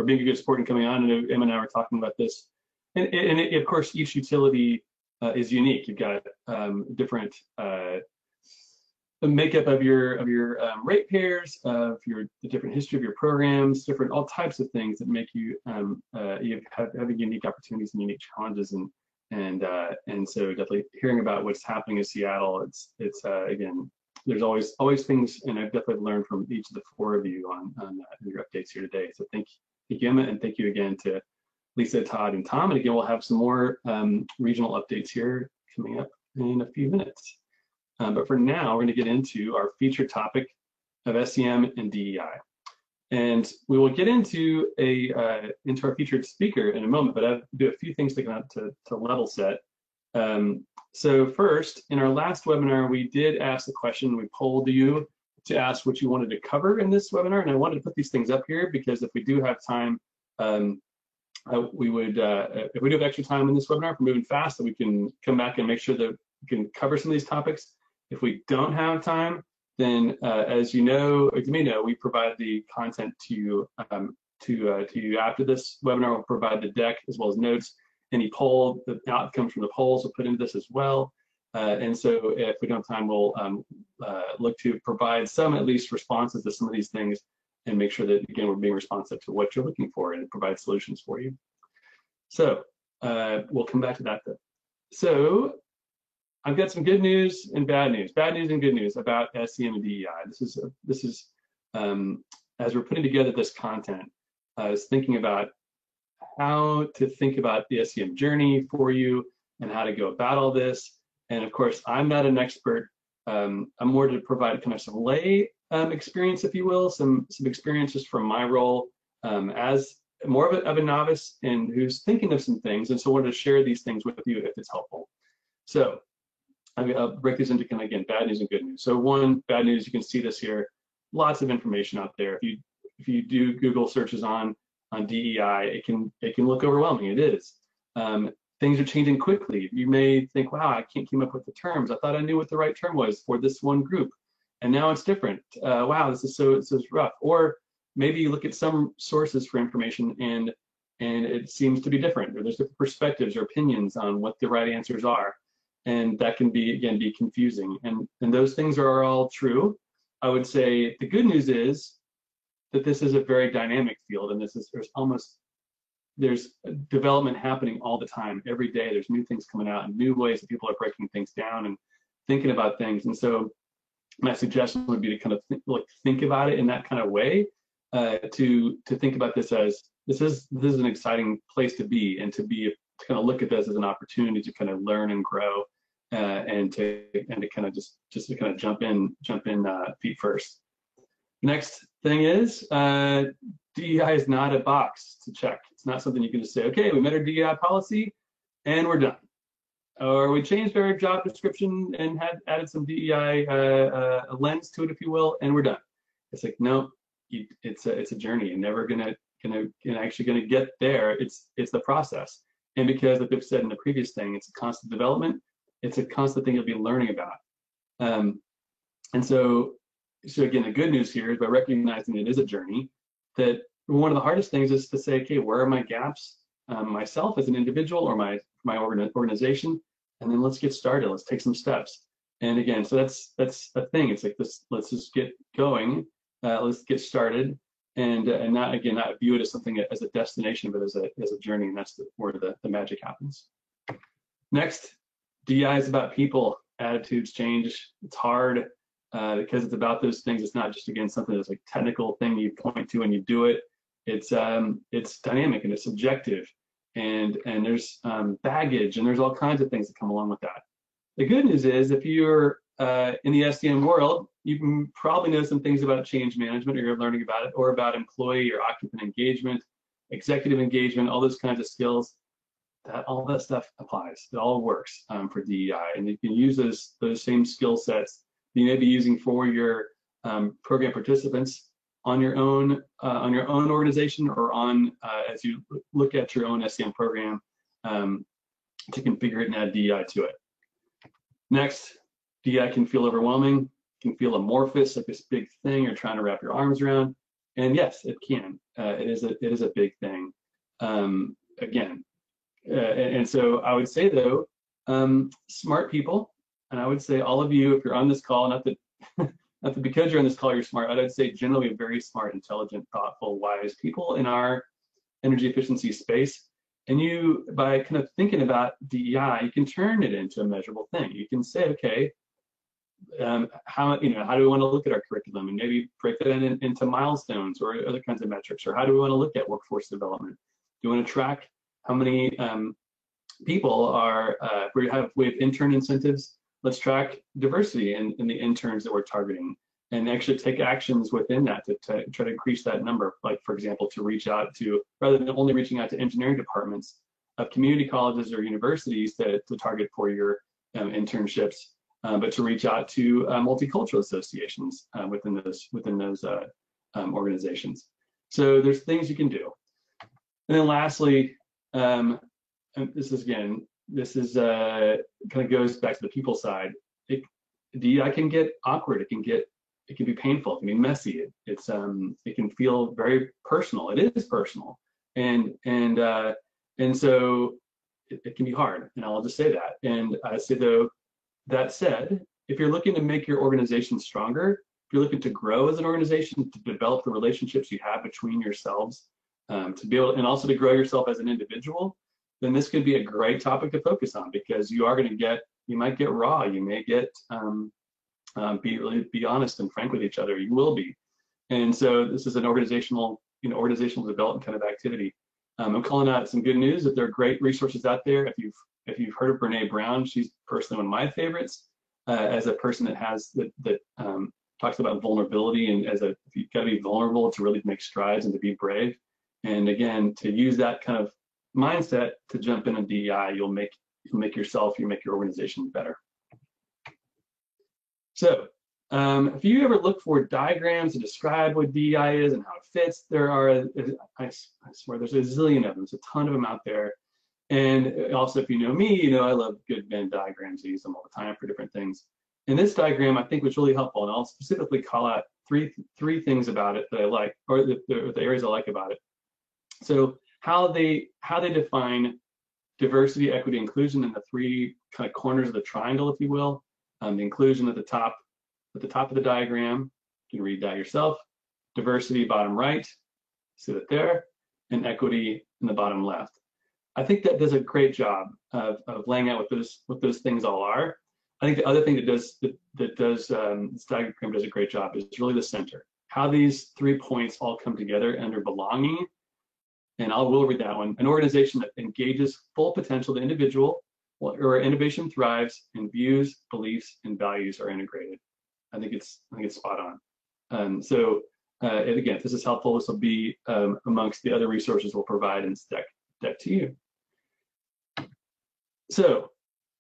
being a good sport and coming on. I know Emma and I were talking about this, and of course, each utility is unique. You've got different makeup of your ratepayers, of the different history of your programs, different all types of things that make you you have unique opportunities and unique challenges, and so definitely hearing about what's happening in Seattle, it's again, there's always things, and I've definitely learned from each of the four of you on your updates here today. So thank you, Emma, and thank you again to Lisa, Todd, and Tom. And again, we'll have some more regional updates here coming up in a few minutes. But for now, we're going to get into our featured topic of SEM and DEI. And we will get into our featured speaker in a moment, but I'll do a few things to level set. So first, in our last webinar, we did ask the question, we polled you to ask what you wanted to cover in this webinar. And I wanted to put these things up here because if we do have time, we would, if we do have extra time in this webinar, if we're moving fast, that we can come back and make sure that we can cover some of these topics. If we don't have time, then as you know, or you may know, we provide the content to you after this webinar. We'll provide the deck as well as notes. Any poll, the outcomes from the polls we'll put into this as well. And so if we don't have time, we'll look to provide some at least responses to some of these things and make sure that, again, we're being responsive to what you're looking for and provide solutions for you. So we'll come back to that though. So I've got some good news and bad news and good news about SEM and DEI. This is as we're putting together this content, I was thinking about how to think about the SEM journey for you and how to go about all this. And of course, I'm not an expert. I'm more to provide kind of some lay experience, if you will, some experience just from my role as more of a novice and who's thinking of some things, and so I wanted to share these things with you if it's helpful. So I'll break these into kind of, again, bad news and good news. So one, bad news, you can see this here, lots of information out there. If you do Google searches on DEI, it can look overwhelming. It is. Things are changing quickly. You may think, wow, I can't keep up with the terms. I thought I knew what the right term was for this one group, and now it's different. Wow, this is so rough. Or maybe you look at some sources for information and it seems to be different, or there's different perspectives or opinions on what the right answers are, and that can be, again, be confusing. And those things are all true. I would say the good news is that this is a very dynamic field, and there's development happening all the time. Every day there's new things coming out and new ways that people are breaking things down and thinking about things. And so my suggestion would be to kind of think about it in that kind of way, to think about this as this is an exciting place to be, and to kind of look at this as an opportunity to kind of learn and grow, and to kind of just to kind of jump in feet first. Next thing is, DEI is not a box to check. It's not something you can just say, okay, we met our DEI policy and we're done. Or we changed our job description and added some DEI lens to it, if you will, and we're done. It's like, no, it's a journey. You're never actually gonna get there. It's the process. And because, like I've said in the previous thing, it's a constant development. It's a constant thing you'll be learning about. And so again, the good news here is by recognizing it is a journey, that one of the hardest things is to say, okay, where are my gaps, myself as an individual or my organization, and then let's get started. Let's take some steps. And again, so that's a thing. It's like this. Let's just get going. Let's get started, and not view it as something as a destination, but as a journey, and that's where the magic happens. Next, DEI is about people. Attitudes change. It's hard. Because it's about those things. It's not just, again, something that's like technical thing you point to and you do it. It's dynamic and it's subjective, and there's baggage, and there's all kinds of things that come along with that. The good news is, if you're in the SDM world, you can probably know some things about change management, or you're learning about it, or about employee or occupant engagement, executive engagement, all those kinds of skills. All that stuff applies. It all works for DEI, and you can use those same skill sets you may be using for your program participants on your own organization, or as you look at your own SCM program, to configure it and add DEI to it. Next, DEI can feel overwhelming, can feel amorphous, like this big thing you're trying to wrap your arms around. And yes, it can. It is a big thing. Again, and so I would say though, smart people. And I would say all of you, if you're on this call, not that because you're on this call you're smart, I'd say generally very smart, intelligent, thoughtful, wise people in our energy efficiency space. And you, by kind of thinking about DEI, you can turn it into a measurable thing. You can say, okay, how do we want to look at our curriculum, and maybe break that into milestones or other kinds of metrics, or how do we want to look at workforce development? Do you want to track how many people are, we have intern incentives? Let's track diversity in the interns that we're targeting, and actually take actions within that to try to increase that number. Like, for example, to reach out to, rather than only reaching out to engineering departments of community colleges or universities to target for your internships, but to reach out to multicultural associations within those organizations. So there's things you can do. And then lastly, and this is kind of goes back to the people side. DEI can get awkward. It can be painful. It can be messy. It can feel very personal. It is personal, and so it can be hard. And I'll just say that. And I say though, that said, if you're looking to make your organization stronger, if you're looking to grow as an organization, to develop the relationships you have between yourselves, to be able, and also to grow yourself as an individual, then this could be a great topic to focus on, because you might get raw, you may get be honest and frank with each other. You will be, and so this is an organizational development kind of activity. I'm calling out some good news that there are great resources out there. If you've heard of Brene Brown, she's personally one of my favorites as a person that has that talks about vulnerability, and you've got to be vulnerable to really make strides and to be brave. And again, to use that kind of mindset to jump into DEI, you'll make yourself, you make your organization better. So if you ever look for diagrams to describe what DEI is and how it fits, there are, I swear, there's a zillion of them. There's a ton of them out there. And also, if you know me, you know I love good Venn diagrams. I use them all the time for different things. And this diagram, I think, was really helpful, and I'll specifically call out three things about it that I like, or the areas I like about it. So how they define diversity, equity, inclusion in the three kind of corners of the triangle, if you will. The inclusion at the top of the diagram, you can read that yourself. Diversity, bottom right, see that there, and equity in the bottom left. I think that does a great job of laying out what those things all are. I think the other thing this diagram does a great job is really the center. How these 3 points all come together under belonging. And will read that one. An organization that engages full potential of the individual, where innovation thrives, and views, beliefs, and values are integrated. I think it's spot on. So again, if this is helpful, this will be amongst the other resources we'll provide in this deck to you. So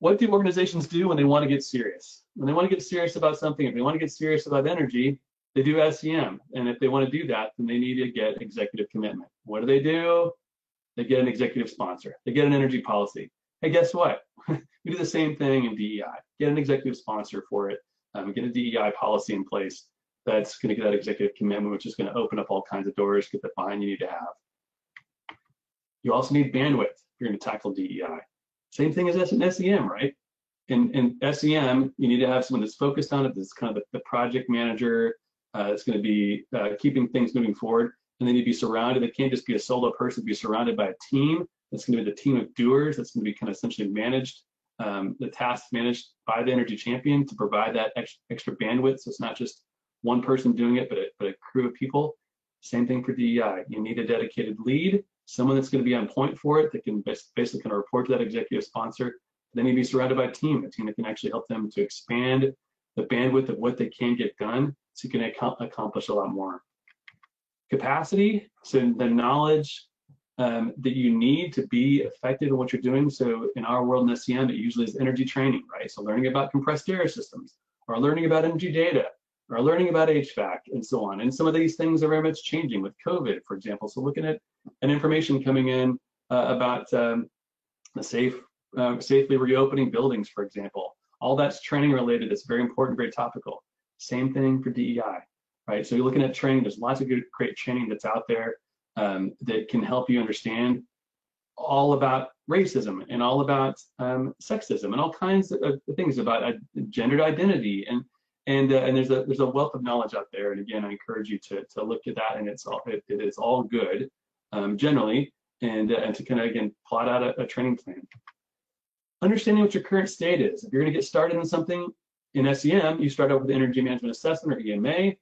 what do organizations do when they want to get serious? When they want to get serious about something, if they want to get serious about energy, they do SEM. And if they want to do that, then they need to get executive commitment. What do? They get an executive sponsor. They get an energy policy. Hey, guess what? We do the same thing in DEI. Get an executive sponsor for it. Get a DEI policy in place that's going to get that executive commitment, which is going to open up all kinds of doors, get the buy-in you need to have. You also need bandwidth if you're going to tackle DEI. Same thing as in SEM, right? In SEM, you need to have someone that's focused on it, that's kind of the project manager, that's going to be keeping things moving forward. And then you'd be surrounded, it can't just be a solo person, be surrounded by a team. That's going to be the team of doers. That's going to be kind of essentially managed, the tasks managed by the energy champion to provide that extra bandwidth. So it's not just one person doing it, but a crew of people. Same thing for DEI. You need a dedicated lead, someone that's going to be on point for it, that can basically kind of report to that executive sponsor. Then you'd be surrounded by a team that can actually help them to expand the bandwidth of what they can get done, so you can accomplish a lot more. Capacity, so the knowledge that you need to be effective in what you're doing. So in our world in SEM, it usually is energy training, right? So learning about compressed air systems, or learning about energy data, or learning about HVAC, and so on. And some of these things are very much changing with COVID, for example. So looking at information coming in about the safely reopening buildings, for example. All that's training related. It's very important, very topical. Same thing for DEI, right? So you're looking at training. There's lots of great training that's out there that can help you understand all about racism and all about sexism and all kinds of things about gendered identity. And there's a wealth of knowledge out there. And again, I encourage you to look at that, and it is all good generally, and to kind of, again, plot out a training plan. Understanding what your current state is. If you're going to get started in something in SEM, you start out with Energy Management Assessment, or EMA.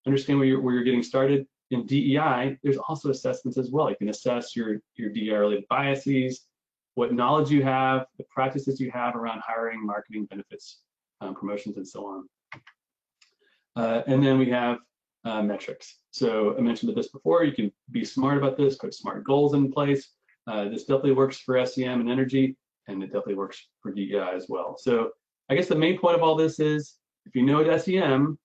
Understand where you're getting started. In DEI, there's also assessments as well. You can assess your DEI-related biases, what knowledge you have, the practices you have around hiring, marketing, benefits, promotions, and so on. And then we have metrics. So I mentioned this before. You can be smart about this, put smart goals in place. This definitely works for SEM and energy, and it definitely works for DEI as well. So I guess the main point of all this is, if you know at SEM,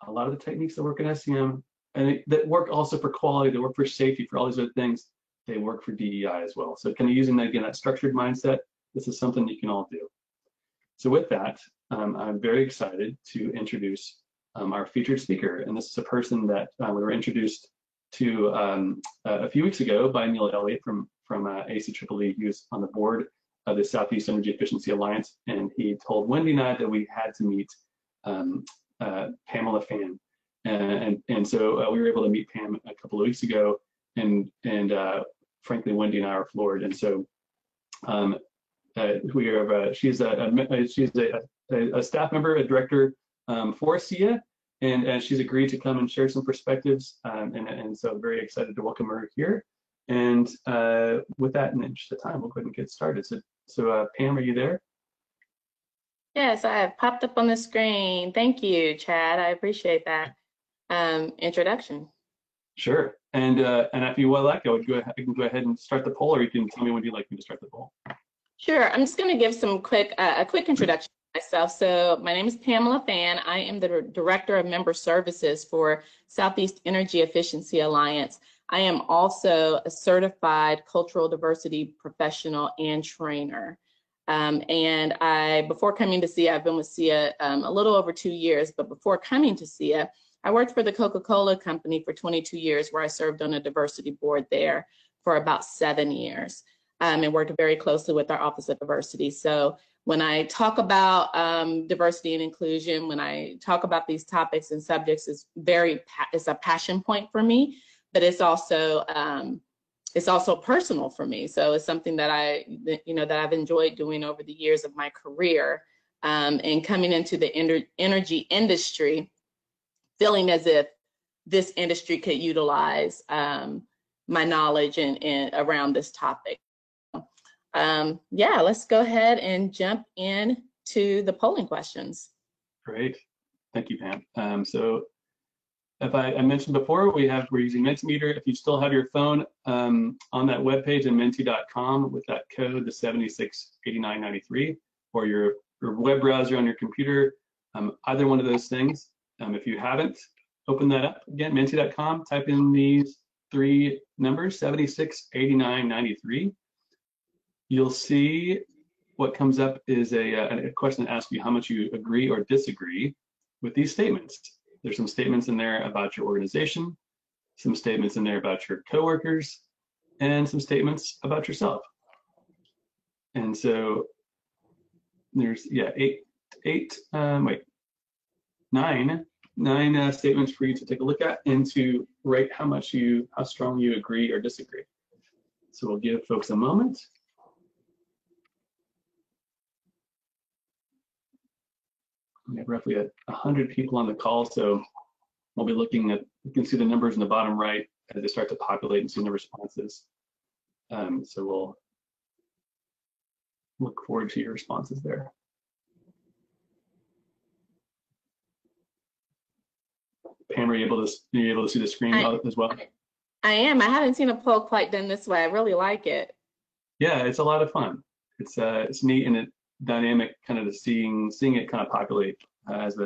a lot of the techniques that work in SEM, and that work also for quality, they work for safety, for all these other things, they work for DEI as well. So kind of using, again, that structured mindset, this is something you can all do. So with that, I'm very excited to introduce our featured speaker. And this is a person that we were introduced to a few weeks ago by Neil Elliott from ACEEE. He was on the board of the Southeast Energy Efficiency Alliance, and he told Wendy and I that we had to meet Pamela Phan. And so we were able to meet Pam a couple of weeks ago, and frankly, Wendy and I are floored. And so we are. She's a staff member, a director for SEIA, and she's agreed to come and share some perspectives. And so very excited to welcome her here. And with that, in the interest of time, we'll go ahead and get started. So Pam, are you there? Yes, I have popped up on the screen. Thank you, Chad. I appreciate that introduction. Sure. And if you would like, I can go ahead and start the poll, or you can tell me when you'd like me to start the poll. Sure. I'm just going to give some a quick introduction to myself. So my name is Pamela Fan. I am the Director of Member Services for Southeast Energy Efficiency Alliance. I am also a certified cultural diversity professional and trainer. Before coming to SEIA, I've been with SEIA a little over 2 years, but before coming to SEIA, I worked for the Coca-Cola Company for 22 years, where I served on a diversity board there for about 7 years, and worked very closely with our Office of Diversity. So when I talk about diversity and inclusion, when I talk about these topics and subjects, it's a passion point for me, but it's also personal for me. So it's something that that I've enjoyed doing over the years of my career, and coming into the energy industry, feeling as if this industry could utilize my knowledge and around this topic. Yeah, let's go ahead and jump into the polling questions. Great. Thank you, Pam. So if I mentioned before, we're using Mentimeter. If you still have your phone on that webpage in menti.com with that code, the 768993, or your web browser on your computer, either one of those things. If you haven't, open that up again, menti.com, type in these 3 numbers, 768993. You'll see what comes up is a question that asks you how much you agree or disagree with these statements. There's some statements in there about your organization, some statements in there about your coworkers, and some statements about yourself. And so there's, yeah, nine statements for you to take a look at and to rate how strong you agree or disagree. So we'll give folks a moment. We have roughly 100 people on the call, so we'll be looking at, you can see the numbers in the bottom right as they start to populate and see the responses. So we'll look forward to your responses there. Pam, are you able to see the screen as well? I am. I haven't seen a poll quite done this way. I really like it. Yeah, it's a lot of fun. It's neat and dynamic, kind of seeing it kind of populate as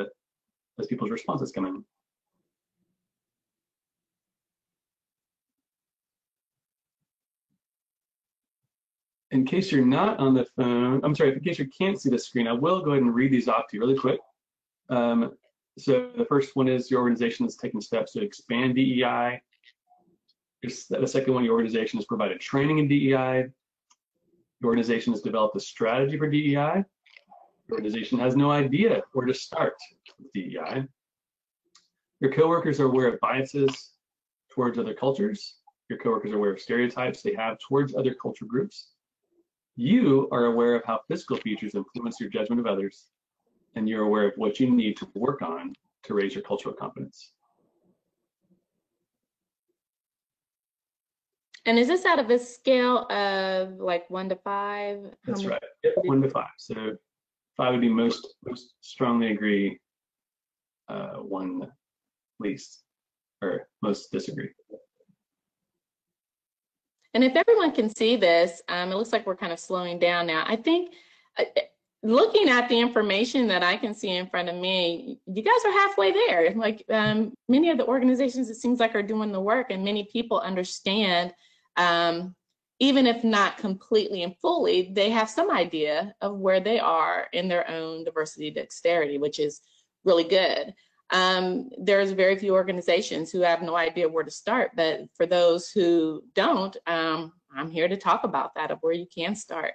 people's responses come in. In case you're not on the phone, I'm sorry, in case you can't see the screen, I will go ahead and read these off to you really quick. So the first one is your organization is taking steps to expand DEI. The second one, your organization has provided training in DEI. Your organization has developed a strategy for DEI. Your organization has no idea where to start with DEI. Your coworkers are aware of biases towards other cultures. Your coworkers are aware of stereotypes they have towards other culture groups. You are aware of how physical features influence your judgment of others, and you're aware of what you need to work on to raise your cultural competence. And is this out of a scale of like 1 to 5? That's right. Yep, 1 to 5. So 5 would be most strongly agree, 1 least, or most disagree. And if everyone can see this, it looks like we're kind of slowing down now. I think looking at the information that I can see in front of me, you guys are halfway there. Like many of the organizations, it seems like, are doing the work, and many people understand, even if not completely and fully, they have some idea of where they are in their own diversity dexterity, which is really good. There's very few organizations who have no idea where to start, but for those who don't, I'm here to talk about that, of where you can start.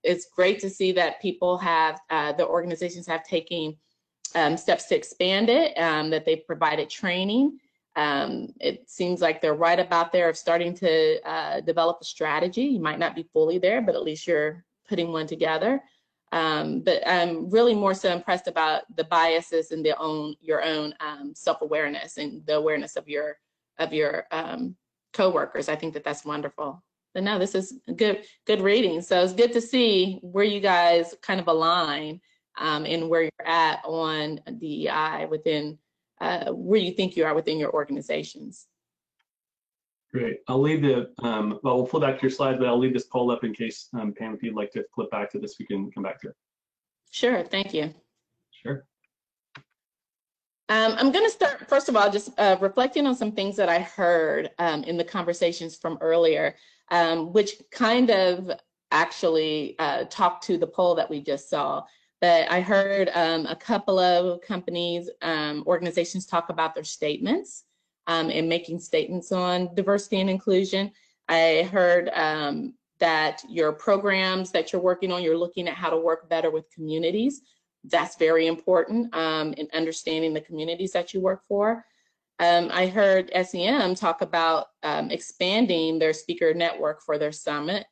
It's great to see that people have, the organizations have taken steps to expand it, that they've provided training. It seems like they're right about there of starting to develop a strategy. You might not be fully there, but at least you're putting one together. But I'm really more so impressed about the biases and your own self-awareness and the awareness of your coworkers. I think that that's wonderful. But no, this is good reading. So it's good to see where you guys kind of align and where you're at on DEI within where you think you are within your organizations. Great. I'll leave the, well, we'll flip back to your slides, but I'll leave this poll up in case, Pam, if you'd like to flip back to this, we can come back to it. Sure, thank you. Sure. I'm going to start, first of all, just reflecting on some things that I heard in the conversations from earlier, which kind of actually talked to the poll that we just saw. But I heard a couple of companies, organizations talk about their statements and making statements on diversity and inclusion. I heard that your programs that you're working on, you're looking at how to work better with communities. That's very important in understanding the communities that you work for. I heard SEM talk about expanding their speaker network for their summit.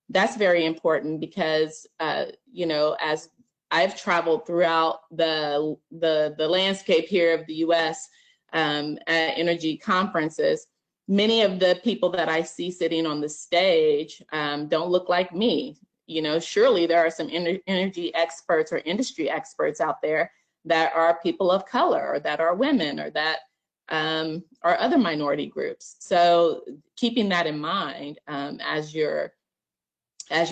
That's very important because, you know, as I've traveled throughout the landscape here of the US at energy conferences, many of the people that I see sitting on the stage don't look like me. You know, surely there are some energy experts or industry experts out there that are people of color or that are women or that are other minority groups. So keeping that in mind as you're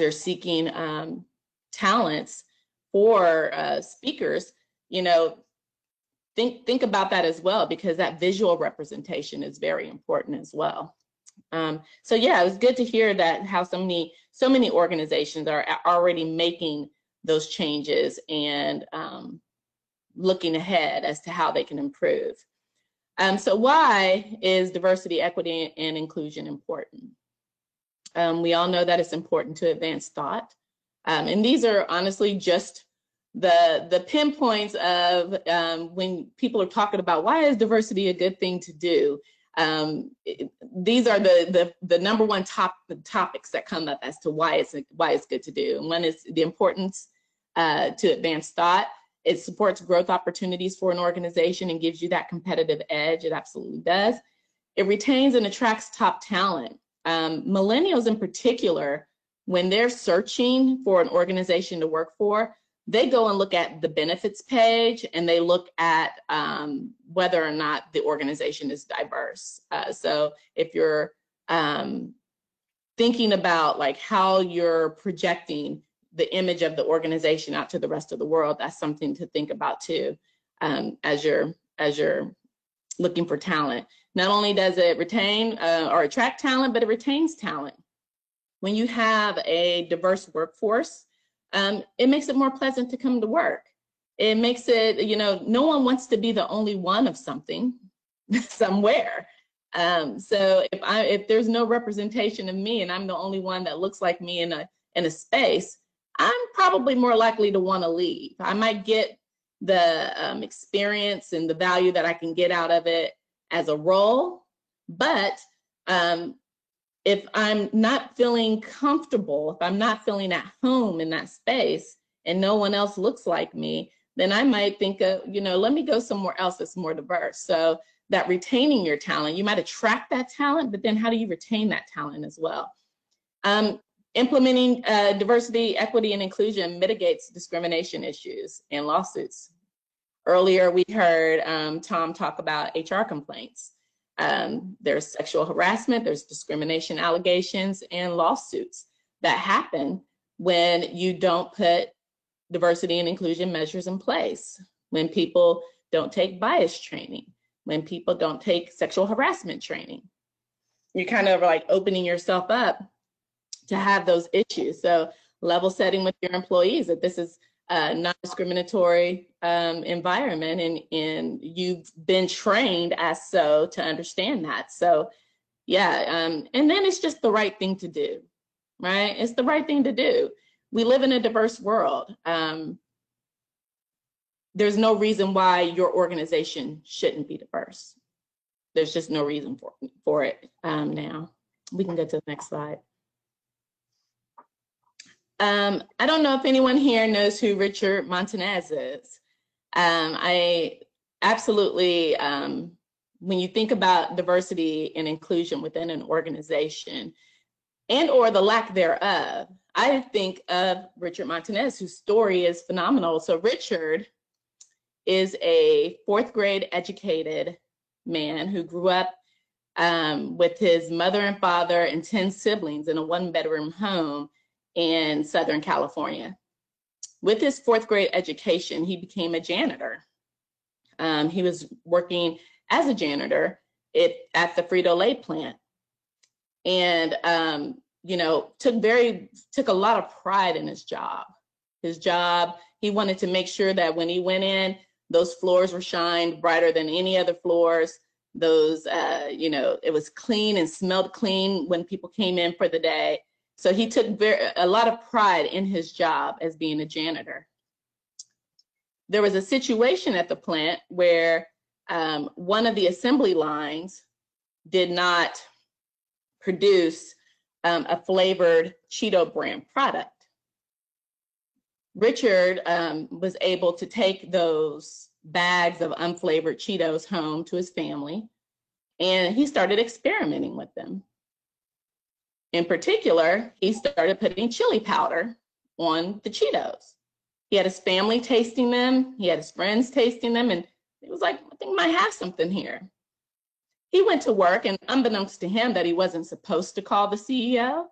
seeking talents for speakers, you know, think about that as well, because that visual representation is very important as well. So yeah, it was good to hear that how so many organizations are already making those changes and looking ahead as to how they can improve. So why is diversity, equity, and inclusion important? We all know that it's important to advance thought. And these are honestly just the pinpoints of when people are talking about why is diversity a good thing to do. These are the number one topics that come up as to why it's good to do. And one is the importance to advance thought. It supports growth opportunities for an organization and gives you that competitive edge. It absolutely does. It retains and attracts top talent. Millennials in particular, when they're searching for an organization to work for, they go and look at the benefits page and they look at whether or not the organization is diverse. So if you're thinking about like how you're projecting the image of the organization out to the rest of the world, that's something to think about too as you're looking for talent. Not only does it retain or attract talent, but it retains talent. When you have a diverse workforce, it makes it more pleasant to come to work. It makes it, you know, no one wants to be the only one of something somewhere. So if there's no representation of me and I'm the only one that looks like me in a space, I'm probably more likely to want to leave. I might get the experience and the value that I can get out of it as a role, but if I'm not feeling comfortable, if I'm not feeling at home in that space and no one else looks like me, then I might think of, you know, let me go somewhere else that's more diverse. So that retaining your talent, you might attract that talent, but then how do you retain that talent as well? Implementing diversity, equity, and inclusion mitigates discrimination issues and lawsuits. Earlier, we heard Tom talk about HR complaints. There's sexual harassment, there's discrimination allegations and lawsuits that happen when you don't put diversity and inclusion measures in place, when people don't take bias training, when people don't take sexual harassment training. You're kind of like opening yourself up to have those issues. So level setting with your employees that this is a non-discriminatory environment and you've been trained as so to understand that. So yeah, and then it's just the right thing to do, right? It's the right thing to do. We live in a diverse world. There's no reason why your organization shouldn't be diverse. There's just no reason for it now. We can go to the next slide. I don't know if anyone here knows who Richard Montanez is. I absolutely, when you think about diversity and inclusion within an organization and or the lack thereof, I think of Richard Montanez, whose story is phenomenal. So Richard is a 4th grade educated man who grew up with his mother and father and 10 siblings in a 1-bedroom home in Southern California. With his 4th grade education, he became a janitor. He was working as a janitor at the Frito-Lay plant, and took a lot of pride in his job. He wanted to make sure that when he went in, those floors were shined brighter than any other floors. It was clean and smelled clean when people came in for the day. So he took a lot of pride in his job as being a janitor. There was a situation at the plant where one of the assembly lines did not produce a flavored Cheeto brand product. Richard was able to take those bags of unflavored Cheetos home to his family, and he started experimenting with them. In particular, he started putting chili powder on the Cheetos. He had his family tasting them, he had his friends tasting them, and he was like, I think I might have something here. He went to work, and unbeknownst to him that he wasn't supposed to call the CEO,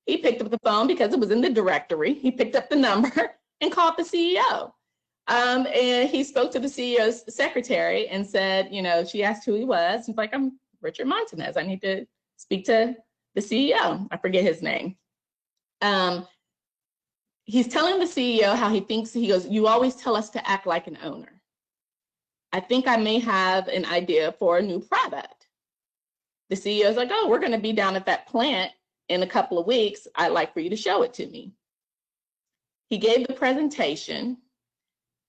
he picked up the phone because it was in the directory. He picked up the number and called the CEO. And he spoke to the CEO's secretary and said, she asked who he was. He's like, I'm Richard Montanez. I need to speak to the CEO. I forget his name. He's telling the CEO how he thinks, he goes, you always tell us to act like an owner. I think I may have an idea for a new product. The CEO's like, oh, we're going to be down at that plant in a couple of weeks. I'd like for you to show it to me. He gave the presentation.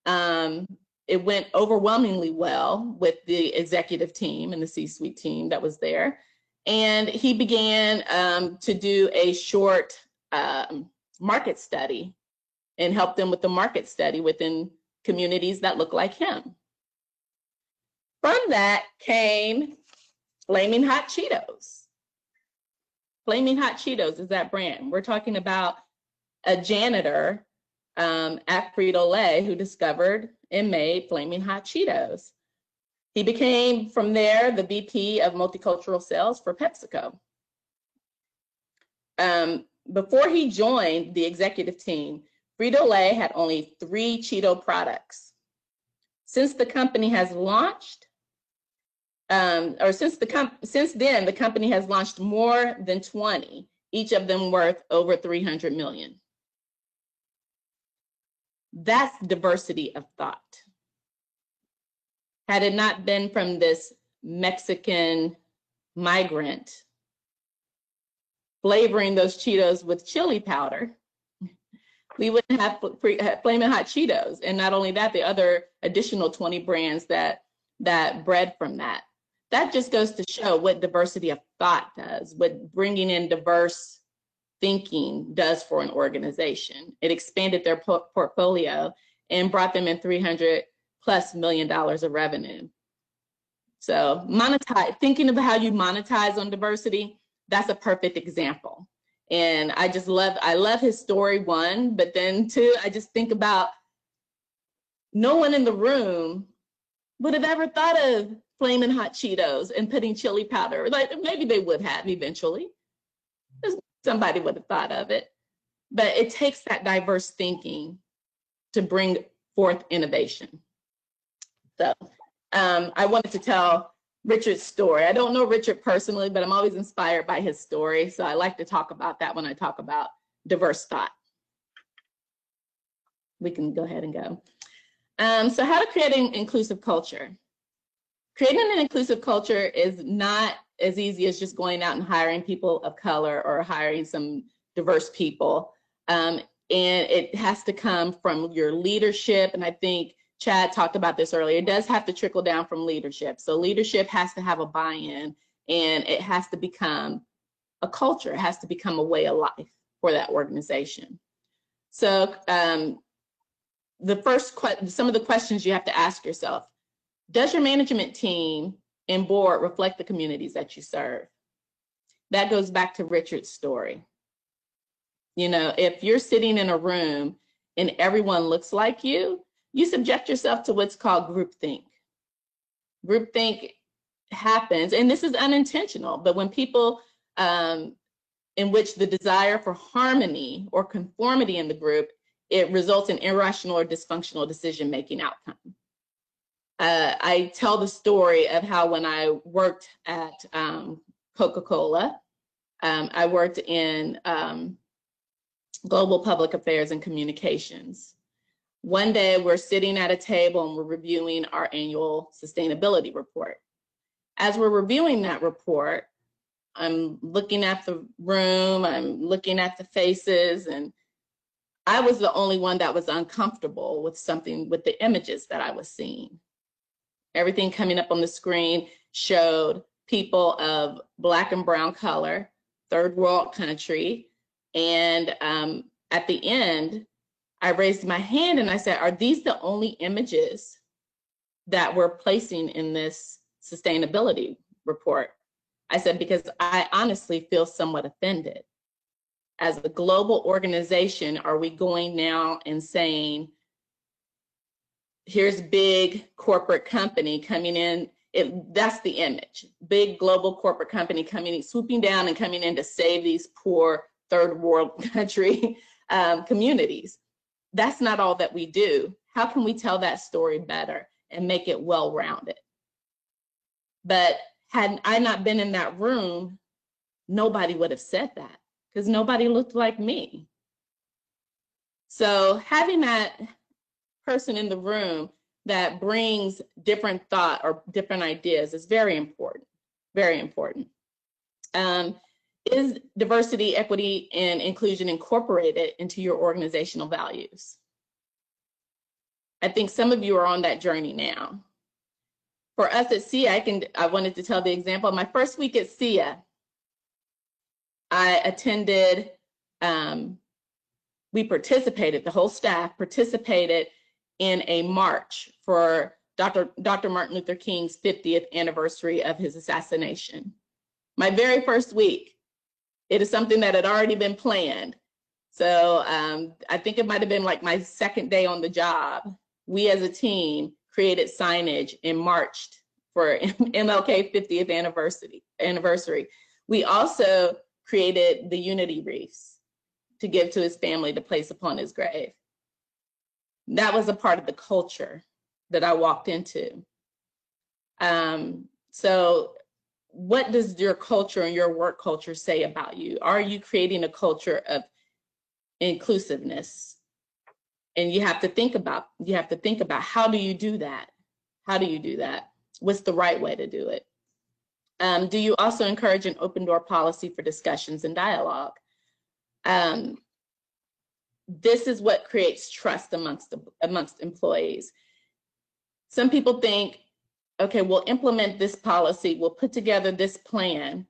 It went overwhelmingly well with the executive team and the C-suite team that was there. And he began to do a short market study and help them with the market study within communities that look like him. From that came Flaming Hot Cheetos. Flaming Hot Cheetos is that brand. We're talking about a janitor at Frito-Lay who discovered and made Flaming Hot Cheetos. He became, from there, the VP of Multicultural Sales for PepsiCo. Before he joined the executive team, Frito-Lay had only 3 Cheeto products. Since the company has launched, since then, the company has launched more than 20, each of them worth over $300 million. That's diversity of thought. Had it not been from this Mexican migrant flavoring those Cheetos with chili powder, we wouldn't have Flamin' Hot Cheetos. And not only that, the other additional 20 brands that bred from that. That just goes to show what diversity of thought does, what bringing in diverse thinking does for an organization. It expanded their portfolio and brought them in $300+ million of revenue. So thinking about how you monetize on diversity, that's a perfect example. And I love his story, one, but then two, I just think about no one in the room would have ever thought of Flamin' Hot Cheetos and putting chili powder. Like, maybe they would have eventually. Somebody would have thought of it. But it takes that diverse thinking to bring forth innovation. So I wanted to tell Richard's story. I don't know Richard personally, but I'm always inspired by his story. So I like to talk about that when I talk about diverse thought. We can go ahead and go. So how to create an inclusive culture. Creating an inclusive culture is not as easy as just going out and hiring people of color or hiring some diverse people. And it has to come from your leadership. And I think Chad talked about this earlier. It does have to trickle down from leadership. So leadership has to have a buy-in, and it has to become a culture. It has to become a way of life for that organization. So some of the questions you have to ask yourself: does your management team and board reflect the communities that you serve? That goes back to Richard's story. You know, if you're sitting in a room and everyone looks like you subject yourself to what's called groupthink. Groupthink happens, and this is unintentional, but when people in which the desire for harmony or conformity in the group, it results in irrational or dysfunctional decision-making outcome. I tell the story of how when I worked at Coca-Cola, I worked in global public affairs and communications. One day we're sitting at a table and we're reviewing our annual sustainability report. As we're reviewing that report, I'm looking at the room, I'm looking at the faces, and I was the only one that was uncomfortable with the images that I was seeing. Everything coming up on the screen showed people of Black and brown color, third world country, and at the end, I raised my hand and I said, are these the only images that we're placing in this sustainability report? I said, because I honestly feel somewhat offended. As a global organization, are we going now and saying, here's big corporate company coming in, that's the image, big global corporate company coming in, swooping down and coming in to save these poor third world country communities. That's not all that we do. How can we tell that story better and make it well-rounded? But had I not been in that room, nobody would have said that because nobody looked like me. So having that person in the room that brings different thought or different ideas is very important, very important. Is diversity, equity, and inclusion incorporated into your organizational values? I think some of you are on that journey now. For us at SEIA, I wanted to tell the example. My first week at SEIA, I attended, we participated, the whole staff participated in a march for Dr. Martin Luther King's 50th anniversary of his assassination. My very first week, it is something that had already been planned. So I think it might have been like my second day on the job. We as a team created signage and marched for MLK 50th anniversary. We also created the unity wreaths to give to his family to place upon his grave. That was a part of the culture that I walked into. So what does your culture and your work culture say about you? Are you creating a culture of inclusiveness? And you have to think about how do you do that? How do you do that? What's the right way to do it? Do you also encourage an open door policy for discussions and dialogue? This is what creates trust amongst employees. Some people think, okay, we'll implement this policy, we'll put together this plan,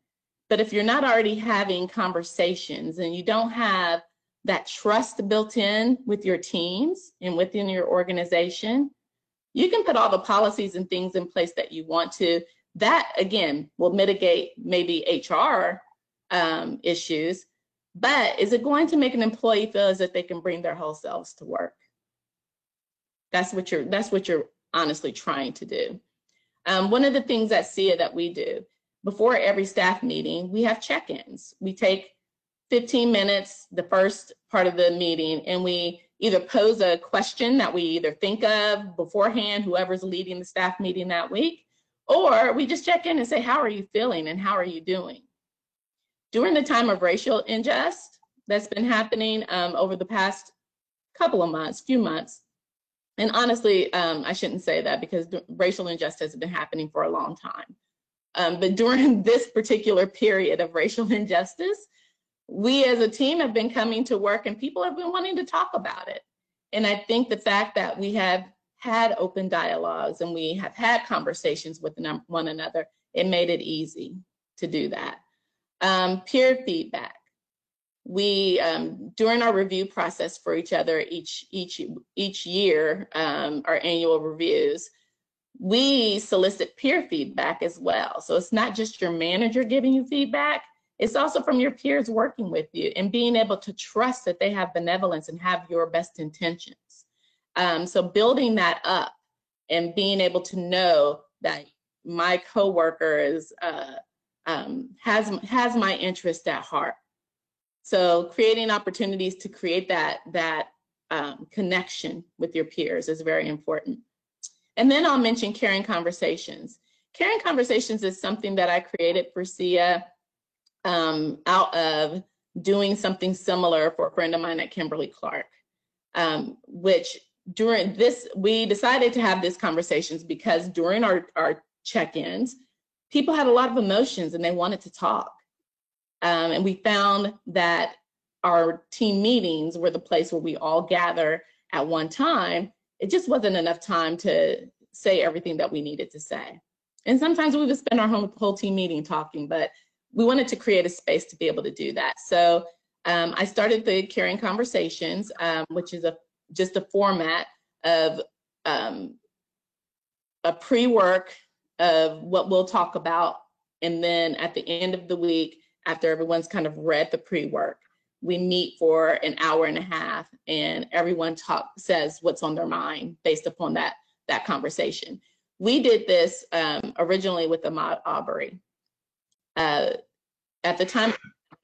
but if you're not already having conversations and you don't have that trust built in with your teams and within your organization, you can put all the policies and things in place that you want to. That, again, will mitigate maybe HR issues, but is it going to make an employee feel as if they can bring their whole selves to work? That's what you're honestly trying to do. One of the things at SEIA that we do, before every staff meeting, we have check-ins. We take 15 minutes, the first part of the meeting, and we either pose a question that we either think of beforehand, whoever's leading the staff meeting that week, or we just check in and say, how are you feeling and how are you doing? During the time of racial injustice that's been happening over the past few months, and honestly, I shouldn't say that because racial injustice has been happening for a long time. But during this particular period of racial injustice, we as a team have been coming to work and people have been wanting to talk about it. And I think the fact that we have had open dialogues and we have had conversations with one another, it made it easy to do that. Peer feedback. We, during our review process for each other each year, our annual reviews, we solicit peer feedback as well. So it's not just your manager giving you feedback, It's also from your peers working with you and being able to trust that they have benevolence and have your best intentions. So building that up and being able to know that my coworker is has my interest at heart. So creating opportunities to create that connection with your peers is very important. And then I'll mention caring conversations. Caring conversations is something that I created for SIA out of doing something similar for a friend of mine at Kimberly-Clark, which during this, we decided to have these conversations because during our check-ins, people had a lot of emotions and they wanted to talk. And we found that our team meetings were the place where we all gather at one time. It just wasn't enough time to say everything that we needed to say. And sometimes we would spend our whole team meeting talking, but we wanted to create a space to be able to do that. So I started the Caring Conversations, which is just a format of a pre-work of what we'll talk about. And then at the end of the week, after everyone's kind of read the pre-work, we meet for an hour and a half and everyone says what's on their mind based upon that conversation. We did this originally with Ahmaud Arbery. At the time,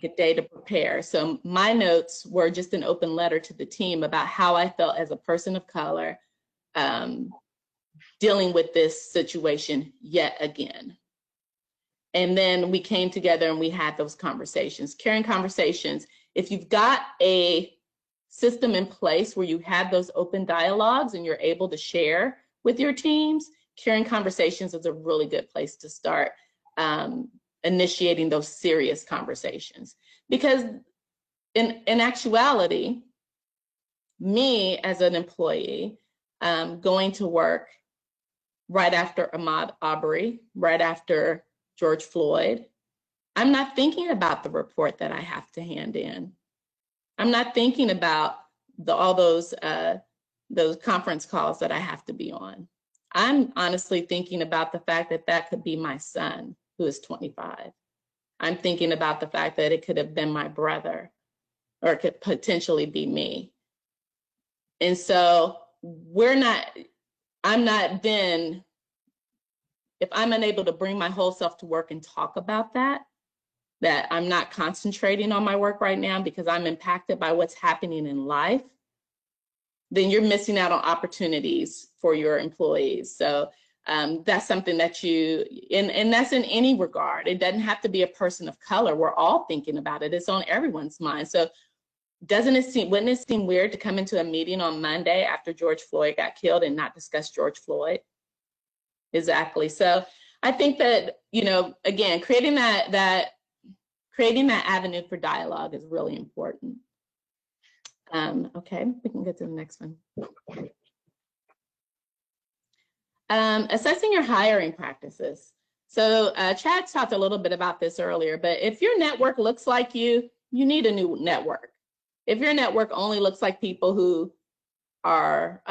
a day to prepare. So my notes were just an open letter to the team about how I felt as a person of color dealing with this situation yet again. And then we came together and we had those conversations. Caring conversations, if you've got a system in place where you have those open dialogues and you're able to share with your teams, Caring Conversations is a really good place to start initiating those serious conversations. Because in actuality, me as an employee going to work right after Ahmaud Arbery, right after George Floyd, I'm not thinking about the report that I have to hand in. I'm not thinking about all those conference calls that I have to be on. I'm honestly thinking about the fact that that could be my son, who is 25. I'm thinking about the fact that it could have been my brother, or it could potentially be me. And so if I'm unable to bring my whole self to work and talk about that I'm not concentrating on my work right now because I'm impacted by what's happening in life, then you're missing out on opportunities for your employees. So that's something that and that's in any regard. It doesn't have to be a person of color. We're all thinking about it. It's on everyone's mind. So wouldn't it seem weird to come into a meeting on Monday after George Floyd got killed and not discuss George Floyd? Exactly. So I think that, again, creating that avenue for dialogue is really important. Okay, we can get to the next one. Assessing your hiring practices. So Chad talked a little bit about this earlier, but if your network looks like you need a new network. If your network only looks like people who are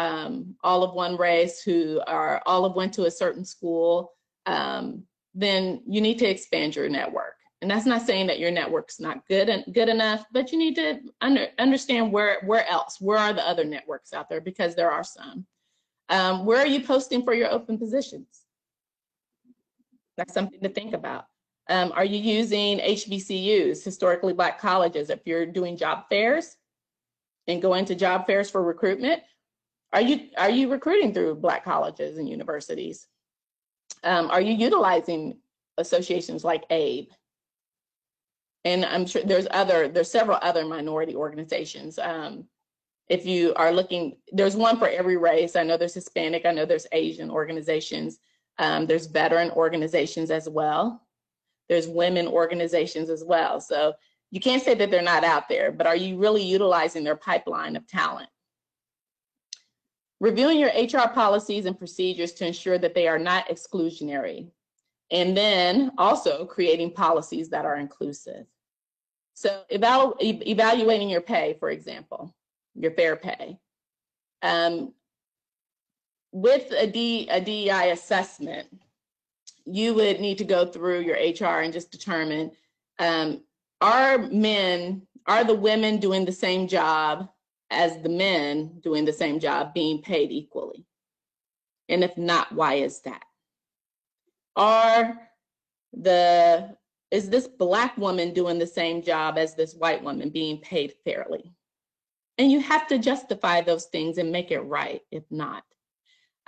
all of one race, who are all of went to a certain school, then you need to expand your network. And that's not saying that your network's not good enough, but you need to understand where are the other networks out there, because there are some. Where are you posting for your open positions? That's something to think about. Are you using HBCUs, historically Black colleges? If you're doing job fairs and going to job fairs for recruitment, are you recruiting through Black colleges and universities? Are you utilizing associations like ABE? And I'm sure there's several other minority organizations. If you are looking, there's one for every race. I know there's Hispanic, I know there's Asian organizations. There's veteran organizations as well. There's women organizations as well. So you can't say that they're not out there, but are you really utilizing their pipeline of talent? Reviewing your HR policies and procedures to ensure that they are not exclusionary. And then also creating policies that are inclusive. So evaluating your pay, for example, your fair pay. With a DEI assessment, you would need to go through your HR and just determine, are the women doing the same job as the men doing the same job being paid equally? And if not, why is that? Is this Black woman doing the same job as this white woman being paid fairly? And you have to justify those things and make it right, if not.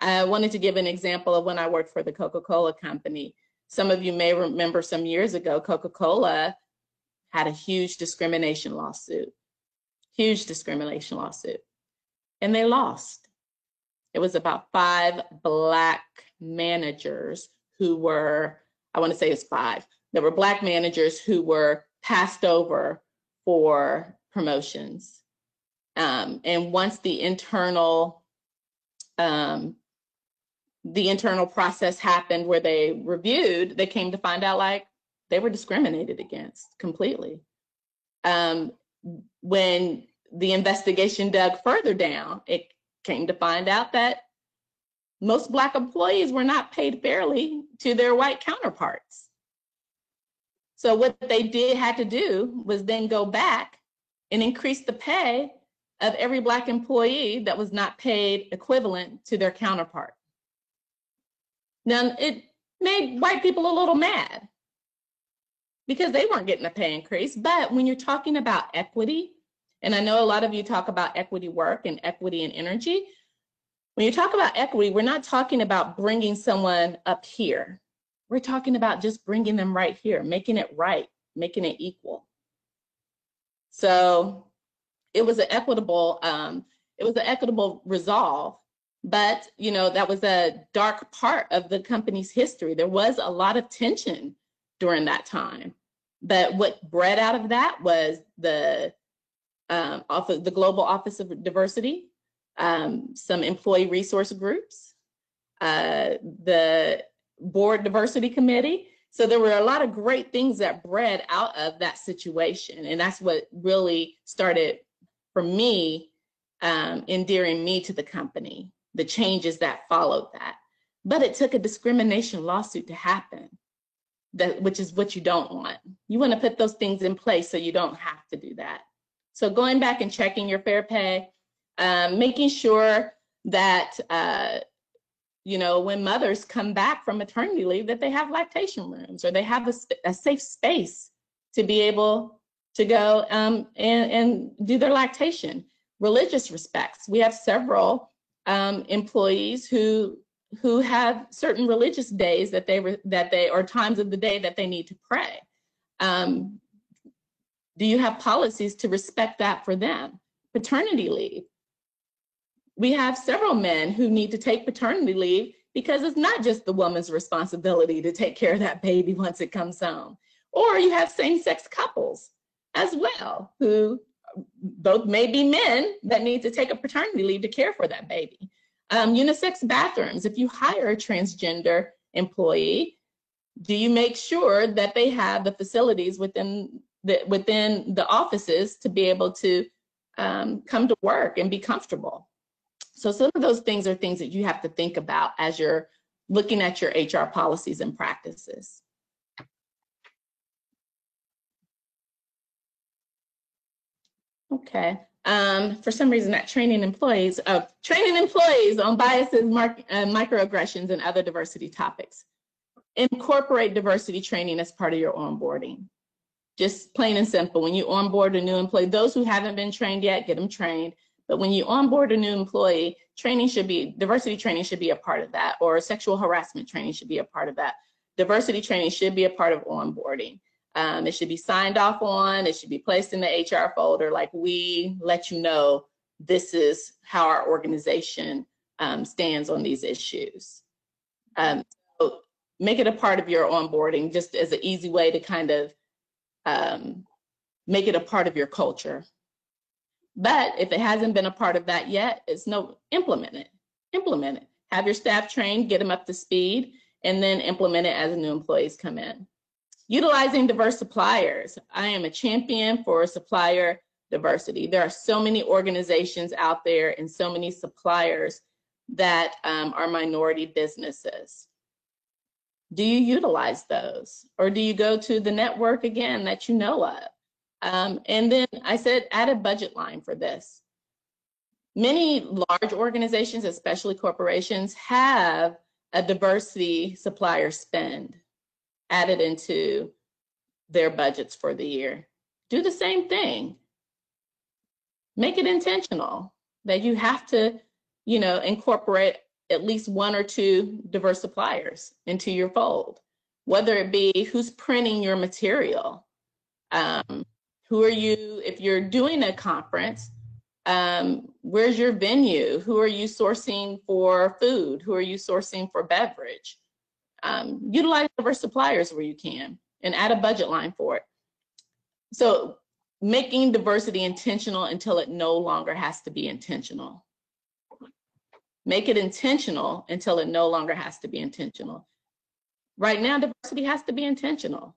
I wanted to give an example of when I worked for the Coca-Cola company. Some of you may remember some years ago, Coca-Cola had a huge discrimination lawsuit, and they lost. It was about 5 Black managers who were, I want to say it's 5. There were Black managers who were passed over for promotions. And once the internal process happened where they reviewed, they came to find out like they were discriminated against completely. When the investigation dug further down, it came to find out that most Black employees were not paid fairly to their white counterparts. So what they had to do was then go back and increase the pay of every Black employee that was not paid equivalent to their counterpart. Now, it made white people a little mad because they weren't getting a pay increase. But when you're talking about equity, and I know a lot of you talk about equity work and equity and energy, when you talk about equity, we're not talking about bringing someone up here. We're talking about just bringing them right here, making it right, making it equal. So it was an equitable resolve, but that was a dark part of the company's history. There was a lot of tension during that time, but what bred out of that was the Global Office of Diversity, some employee resource groups, the Board Diversity Committee. So there were a lot of great things that bred out of that situation. And that's what really started, for me, endearing me to the company, the changes that followed that. But it took a discrimination lawsuit to happen, which is what you don't want. You want to put those things in place so you don't have to do that. So going back and checking your fair pay, making sure that when mothers come back from maternity leave, that they have lactation rooms or they have a safe space to be able to go and do their lactation. Religious respects. We have several employees who have certain religious days that they or times of the day that they need to pray. Do you have policies to respect that for them? Paternity leave. We have several men who need to take paternity leave because it's not just the woman's responsibility to take care of that baby once it comes home. Or you have same-sex couples as well, who both may be men that need to take a paternity leave to care for that baby. Unisex bathrooms. If you hire a transgender employee, do you make sure that they have the facilities within the offices to be able to come to work and be comfortable? So some of those things are things that you have to think about as you're looking at your HR policies and practices. Okay. For some reason, that training employees on biases, microaggressions, and other diversity topics. Incorporate diversity training as part of your onboarding. Just plain and simple. When you onboard a new employee, those who haven't been trained yet, get them trained. But when you onboard a new employee, diversity training should be a part of that, or sexual harassment training should be a part of that. Diversity training should be a part of onboarding. It should be signed off on. It should be placed in the HR folder. Like, we let you know this is how our organization stands on these issues. So make it a part of your onboarding, just as an easy way to kind of make it a part of your culture. But if it hasn't been a part of that yet, implement it. Have your staff trained, get them up to speed, and then implement it as new employees come in. Utilizing diverse suppliers. I am a champion for supplier diversity. There are so many organizations out there and so many suppliers that are minority businesses. Do you utilize those? Or do you go to the network again that you know of? And then I said, add a budget line for this. Many large organizations, especially corporations, have a diversity supplier spend added into their budgets for the year. Do the same thing. Make it intentional that you have to, incorporate at least 1 or 2 diverse suppliers into your fold, whether it be who's printing your material, who are you, if you're doing a conference, where's your venue? Who are you sourcing for food? Who are you sourcing for beverage? Utilize diverse suppliers where you can and add a budget line for it. So making diversity intentional until it no longer has to be intentional. Make it intentional until it no longer has to be intentional. Right now, diversity has to be intentional.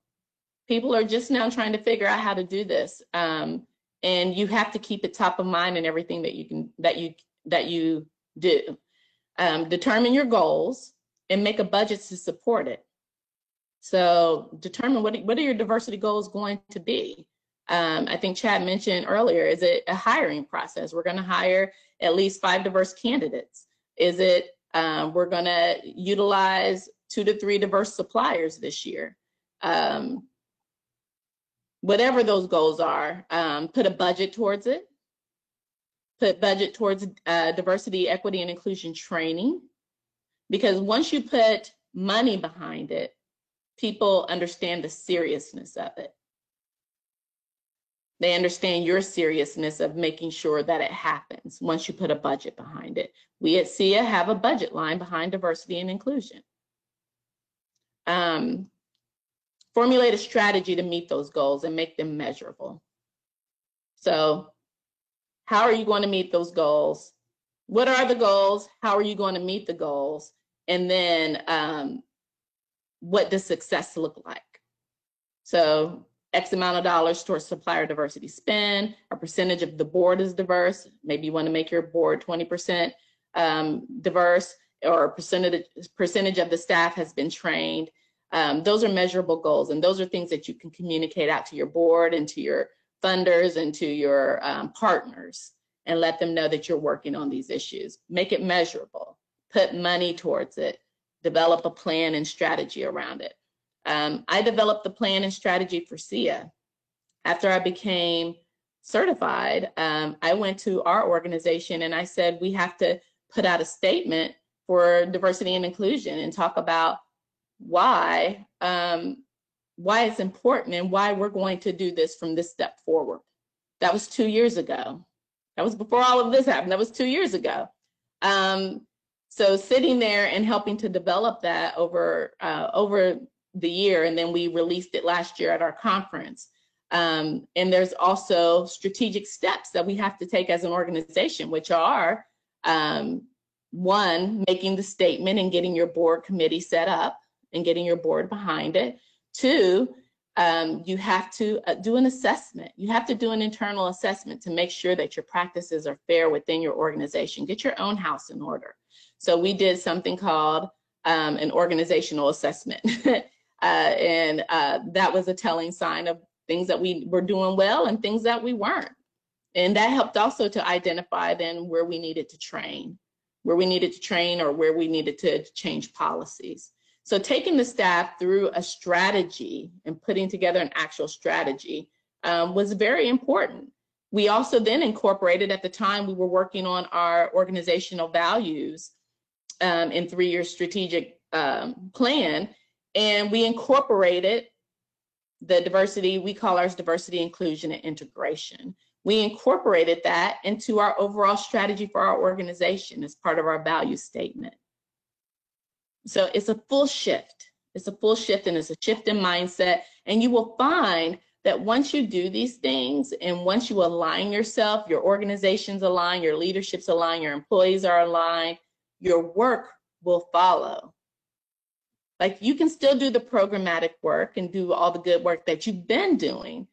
People are just now trying to figure out how to do this. And you have to keep it top of mind in everything that you do. Determine your goals and make a budget to support it. So determine what are your diversity goals going to be. I think Chad mentioned earlier, is it a hiring process? We're going to hire at least 5 diverse candidates. Is it we're going to utilize 2 to 3 diverse suppliers this year? Whatever those goals are, put a budget towards it. Put budget towards diversity, equity, and inclusion training. Because once you put money behind it, people understand the seriousness of it. They understand your seriousness of making sure that it happens once you put a budget behind it. We at SIA have a budget line behind diversity and inclusion. Formulate a strategy to meet those goals and make them measurable. So how are you going to meet those goals? What are the goals? How are you going to meet the goals? And then what does success look like? So X amount of dollars towards supplier diversity spend, a percentage of the board is diverse. Maybe you want to make your board 20% diverse, or a percentage of the staff has been trained. Those are measurable goals, and those are things that you can communicate out to your board and to your funders and to your partners, and let them know that you're working on these issues. Make it measurable, put money towards it, develop a plan and strategy around it. I developed the plan and strategy for SIA. After I became certified, I went to our organization and I said, we have to put out a statement for diversity and inclusion and talk about why it's important and why we're going to do this from this step forward. That was 2 years ago. That was before all of this happened. That was 2 years ago. So sitting there and helping to develop that over the year, and then we released it last year at our conference. And there's also strategic steps that we have to take as an organization, which are 1, making the statement and getting your board committee set up and getting your board behind it. 2, you have to do an assessment. You have to do an internal assessment to make sure that your practices are fair within your organization. Get your own house in order. So we did something called an organizational assessment. And that was a telling sign of things that we were doing well and things that we weren't. And that helped also to identify then where we needed to train, or where we needed to change policies. So taking the staff through a strategy and putting together an actual strategy was very important. We also then incorporated, at the time we were working on our organizational values in 3-year strategic plan, and we incorporated the diversity, we call ours diversity, inclusion, and integration. We incorporated that into our overall strategy for our organization as part of our value statement. So it's a full shift. It's a full shift, and it's a shift in mindset. And you will find that once you do these things and once you align yourself, your organizations align, your leaderships align, your employees are aligned, your work will follow. Like, you can still do the programmatic work and do all the good work that you've been doing,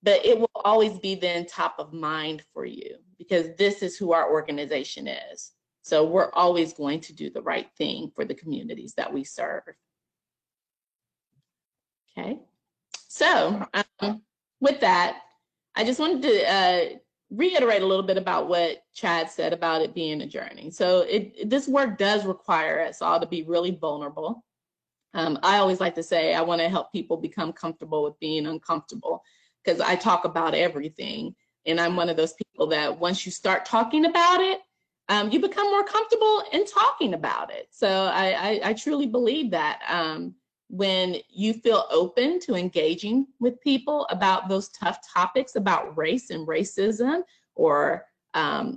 but it will always be then top of mind for you, because this is who our organization is. So we're always going to do the right thing for the communities that we serve. Okay, so with that, I just wanted to reiterate a little bit about what Chad said about it being a journey. So this work does require us all to be really vulnerable. I always like to say I want to help people become comfortable with being uncomfortable, because I talk about everything. And I'm one of those people that once you start talking about it, you become more comfortable in talking about it. So I truly believe that when you feel open to engaging with people about those tough topics about race and racism, or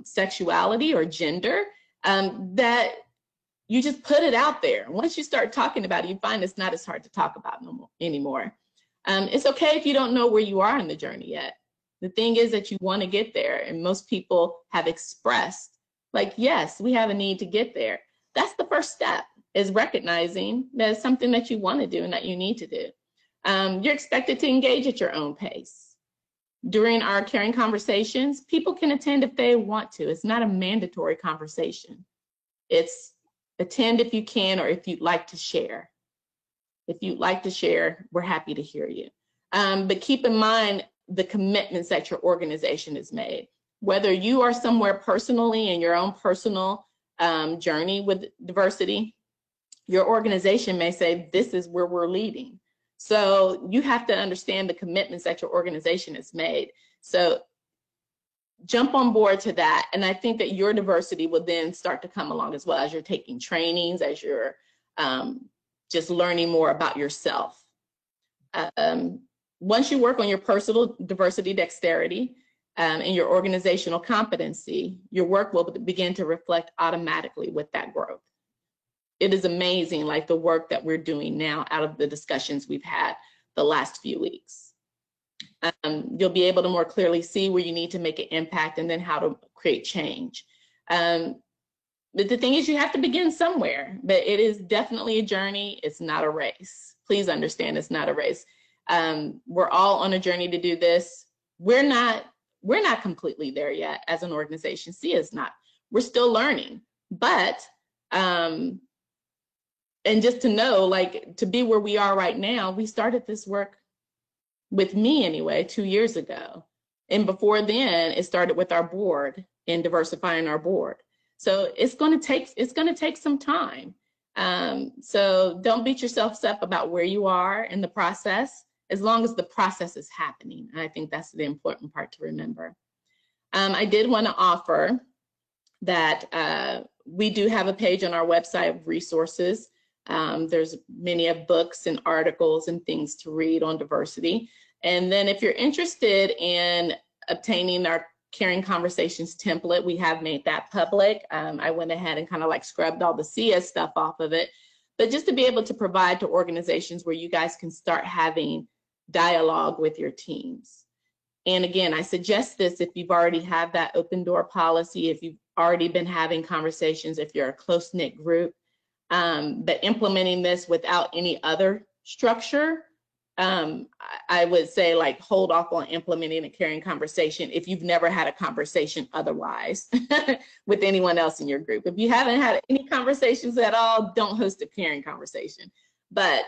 sexuality or gender, that you just put it out there. Once you start talking about it, you find it's not as hard to talk about anymore. It's okay if you don't know where you are in the journey yet. The thing is that you want to get there, and most people have expressed, like, yes, we have a need to get there. That's the first step, is recognizing that it's something that you want to do and that you need to do. You're expected to engage at your own pace. During our caring conversations, people can attend if they want to. It's not a mandatory conversation. It's attend if you can, or if you'd like to share. If you'd like to share, we're happy to hear you. But keep in mind the commitments that your organization has made. Whether you are somewhere personally in your own personal journey with diversity, your organization may say, this is where we're leading. So you have to understand the commitments that your organization has made. So jump on board to that. And I think that your diversity will then start to come along as well, as you're taking trainings, as you're just learning more about yourself. Once you work on your personal diversity dexterity and your organizational competency, your work will begin to reflect automatically with that growth. It is amazing, like the work that we're doing now out of the discussions we've had the last few weeks. You'll be able to more clearly see where you need to make an impact, and then how to create change. But the thing is, you have to begin somewhere, but it is definitely a journey. It's not a race. Please understand, it's not a race. We're all on a journey to do this. We're not completely there yet as an organization. SIA is not. We're still learning, but and just to know, like, to be where we are right now, we started this work, with me anyway, 2 years ago. And before then, it started with our board and diversifying our board. So it's going to take some time. So don't beat yourselves up about where you are in the process, as long as the process is happening. And I think that's the important part to remember. I did want to offer that we do have a page on our website of resources. There's many of books and articles and things to read on diversity. And then if you're interested in obtaining our Caring Conversations template, we have made that public. I went ahead and kind of like scrubbed all the CS stuff off of it, but just to be able to provide to organizations where you guys can start having dialogue with your teams. And again, I suggest this if you've already had that open door policy, if you've already been having conversations, if you're a close-knit group, but implementing this without any other structure, I would say, like, hold off on implementing a caring conversation if you've never had a conversation otherwise with anyone else in your group. If you haven't had any conversations at all, don't host a caring conversation. But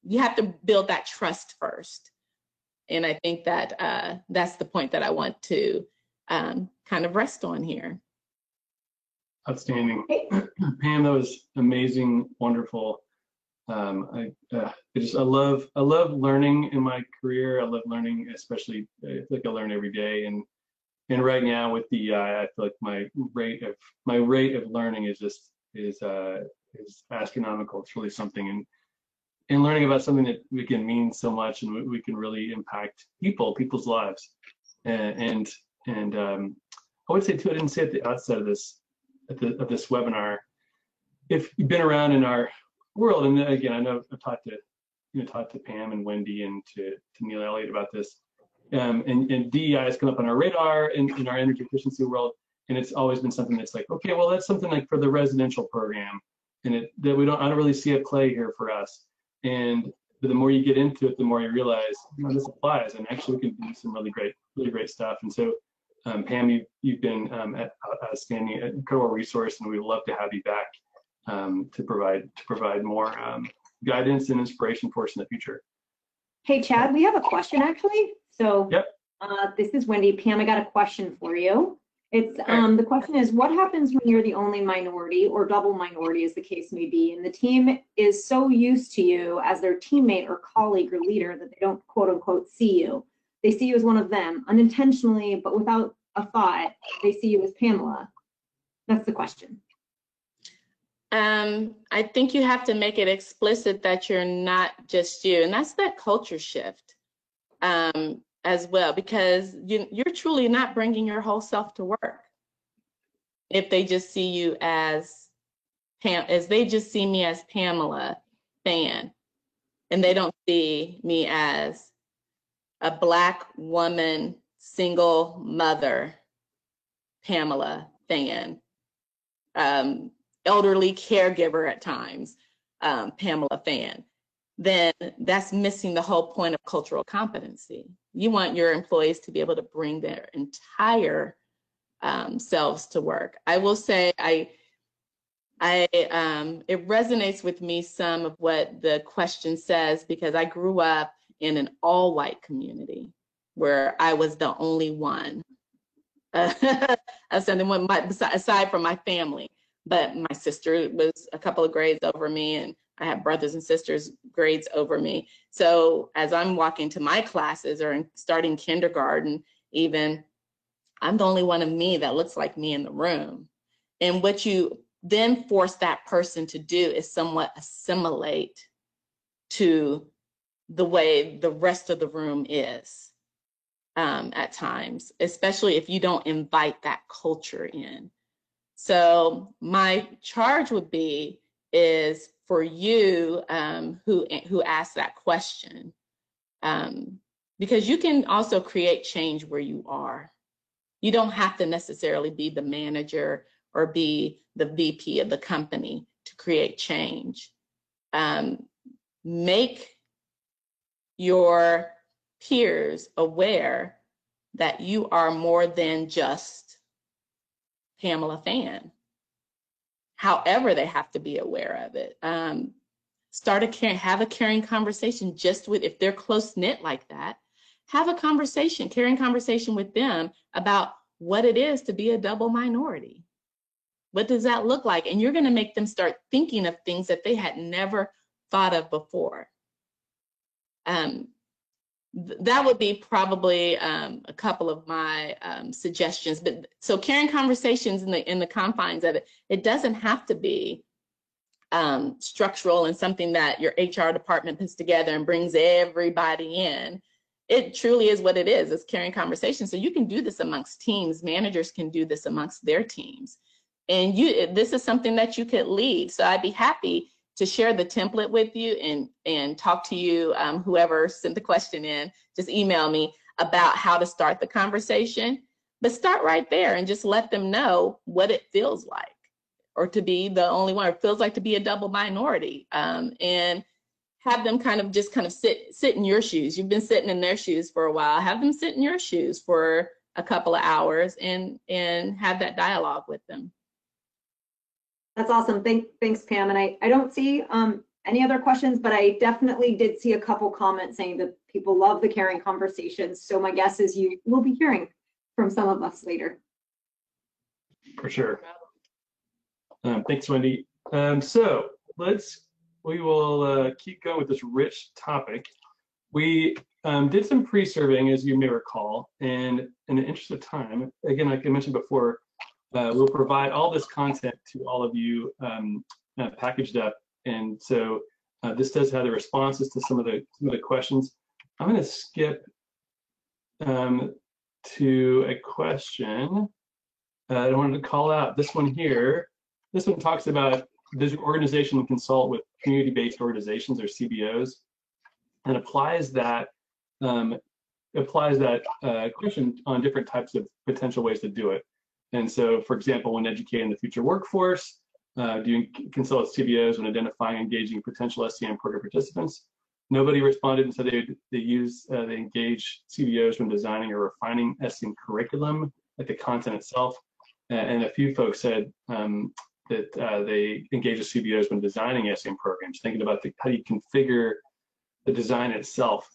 you have to build that trust first. And I think that that's the point that I want to kind of rest on here. Outstanding. Pam, that was amazing, wonderful. I love learning in my career. I love learning, especially I feel like I learn every day. And right now with DEI, I feel like my rate of learning is astronomical. It's really something, and learning about something that we can mean so much, and we can really impact people's lives. And I would say too, I didn't say at the outset of this webinar, if you've been around in our world, and again, I know I've talked to Pam and Wendy and to Neil Elliott about this, and DEI has come up on our radar in our energy efficiency world, and it's always been something that's like, okay, well, that's something like for the residential program, and I don't really see a play here for us. And the more you get into it, the more you realize, this applies, and actually we can do some really great stuff. And so, Pam, you've been outstanding, incredible resource, and we'd love to have you back to provide more guidance and inspiration for us in the future. Hey, Chad, we have a question actually. So yep. This is Wendy. Pam, I got a question for you. It's the question is, what happens when you're the only minority or double minority, as the case may be, and the team is so used to you as their teammate or colleague or leader that they don't quote unquote see you. They see you as one of them unintentionally, but without a thought, they see you as Pamela. That's the question. I think you have to make it explicit that you're not just you, and that's that culture shift as well, because you're truly not bringing your whole self to work if they just see you as they just see me as Pamela Fan, and they don't see me as a Black woman, single mother, Pamela Fan, elderly caregiver at times, Pamela Fan, then that's missing the whole point of cultural competency. You want your employees to be able to bring their entire selves to work. I will say it resonates with me some of what the question says, because I grew up in an all-white community where I was the only one, aside from my family. But my sister was a couple of grades over me, and I have brothers and sisters grades over me. So as I'm walking to my classes or starting kindergarten, even, I'm the only one of me that looks like me in the room. And what you then force that person to do is somewhat assimilate to the way the rest of the room is at times, especially if you don't invite that culture in. So my charge would be is for you who asked that question, because you can also create change where you are. You don't have to necessarily be the manager or be the VP of the company to create change. Make your peers aware that you are more than just Pamela Fan. However, they have to be aware of it. Have a caring conversation just with, if they're close knit like that, have a conversation, caring conversation with them about what it is to be a double minority. What does that look like? And you're going to make them start thinking of things that they had never thought of before. That would be probably a couple of my suggestions. But so caring conversations in the confines of it, it doesn't have to be structural and something that your HR department puts together and brings everybody in. It truly is what it is. It's caring conversations. So you can do this amongst teams. Managers can do this amongst their teams. And this is something that you could lead. So I'd be happy to share the template with you and talk to you, whoever sent the question in, just email me about how to start the conversation. But start right there and just let them know what it feels like, or to be the only one, or it feels like to be a double minority, and have them kind of sit in your shoes. You've been sitting in their shoes for a while. Have them sit in your shoes for a couple of hours and have that dialogue with them. That's awesome. Thanks, Pam. And I don't see any other questions, but I definitely did see a couple comments saying that people love the caring conversations. So my guess is you will be hearing from some of us later. For sure. Thanks, Wendy. So we will keep going with this rich topic. We did some pre-surveying, as you may recall, and in the interest of time, again, like I mentioned before, we'll provide all this content to all of you packaged up. And so this does have the responses to some of the questions. I'm going to skip to a question I wanted to call out. This one here. This one talks about, does your organization consult with community-based organizations or CBOs, and applies that question on different types of potential ways to do it. And so, for example, when educating the future workforce, do you consult with CBOs when identifying engaging potential SCM program participants? Nobody responded and said they engage CBOs when designing or refining SCM curriculum, like the content itself. And a few folks said that they engage with CBOs when designing SCM programs, thinking about how you configure the design itself.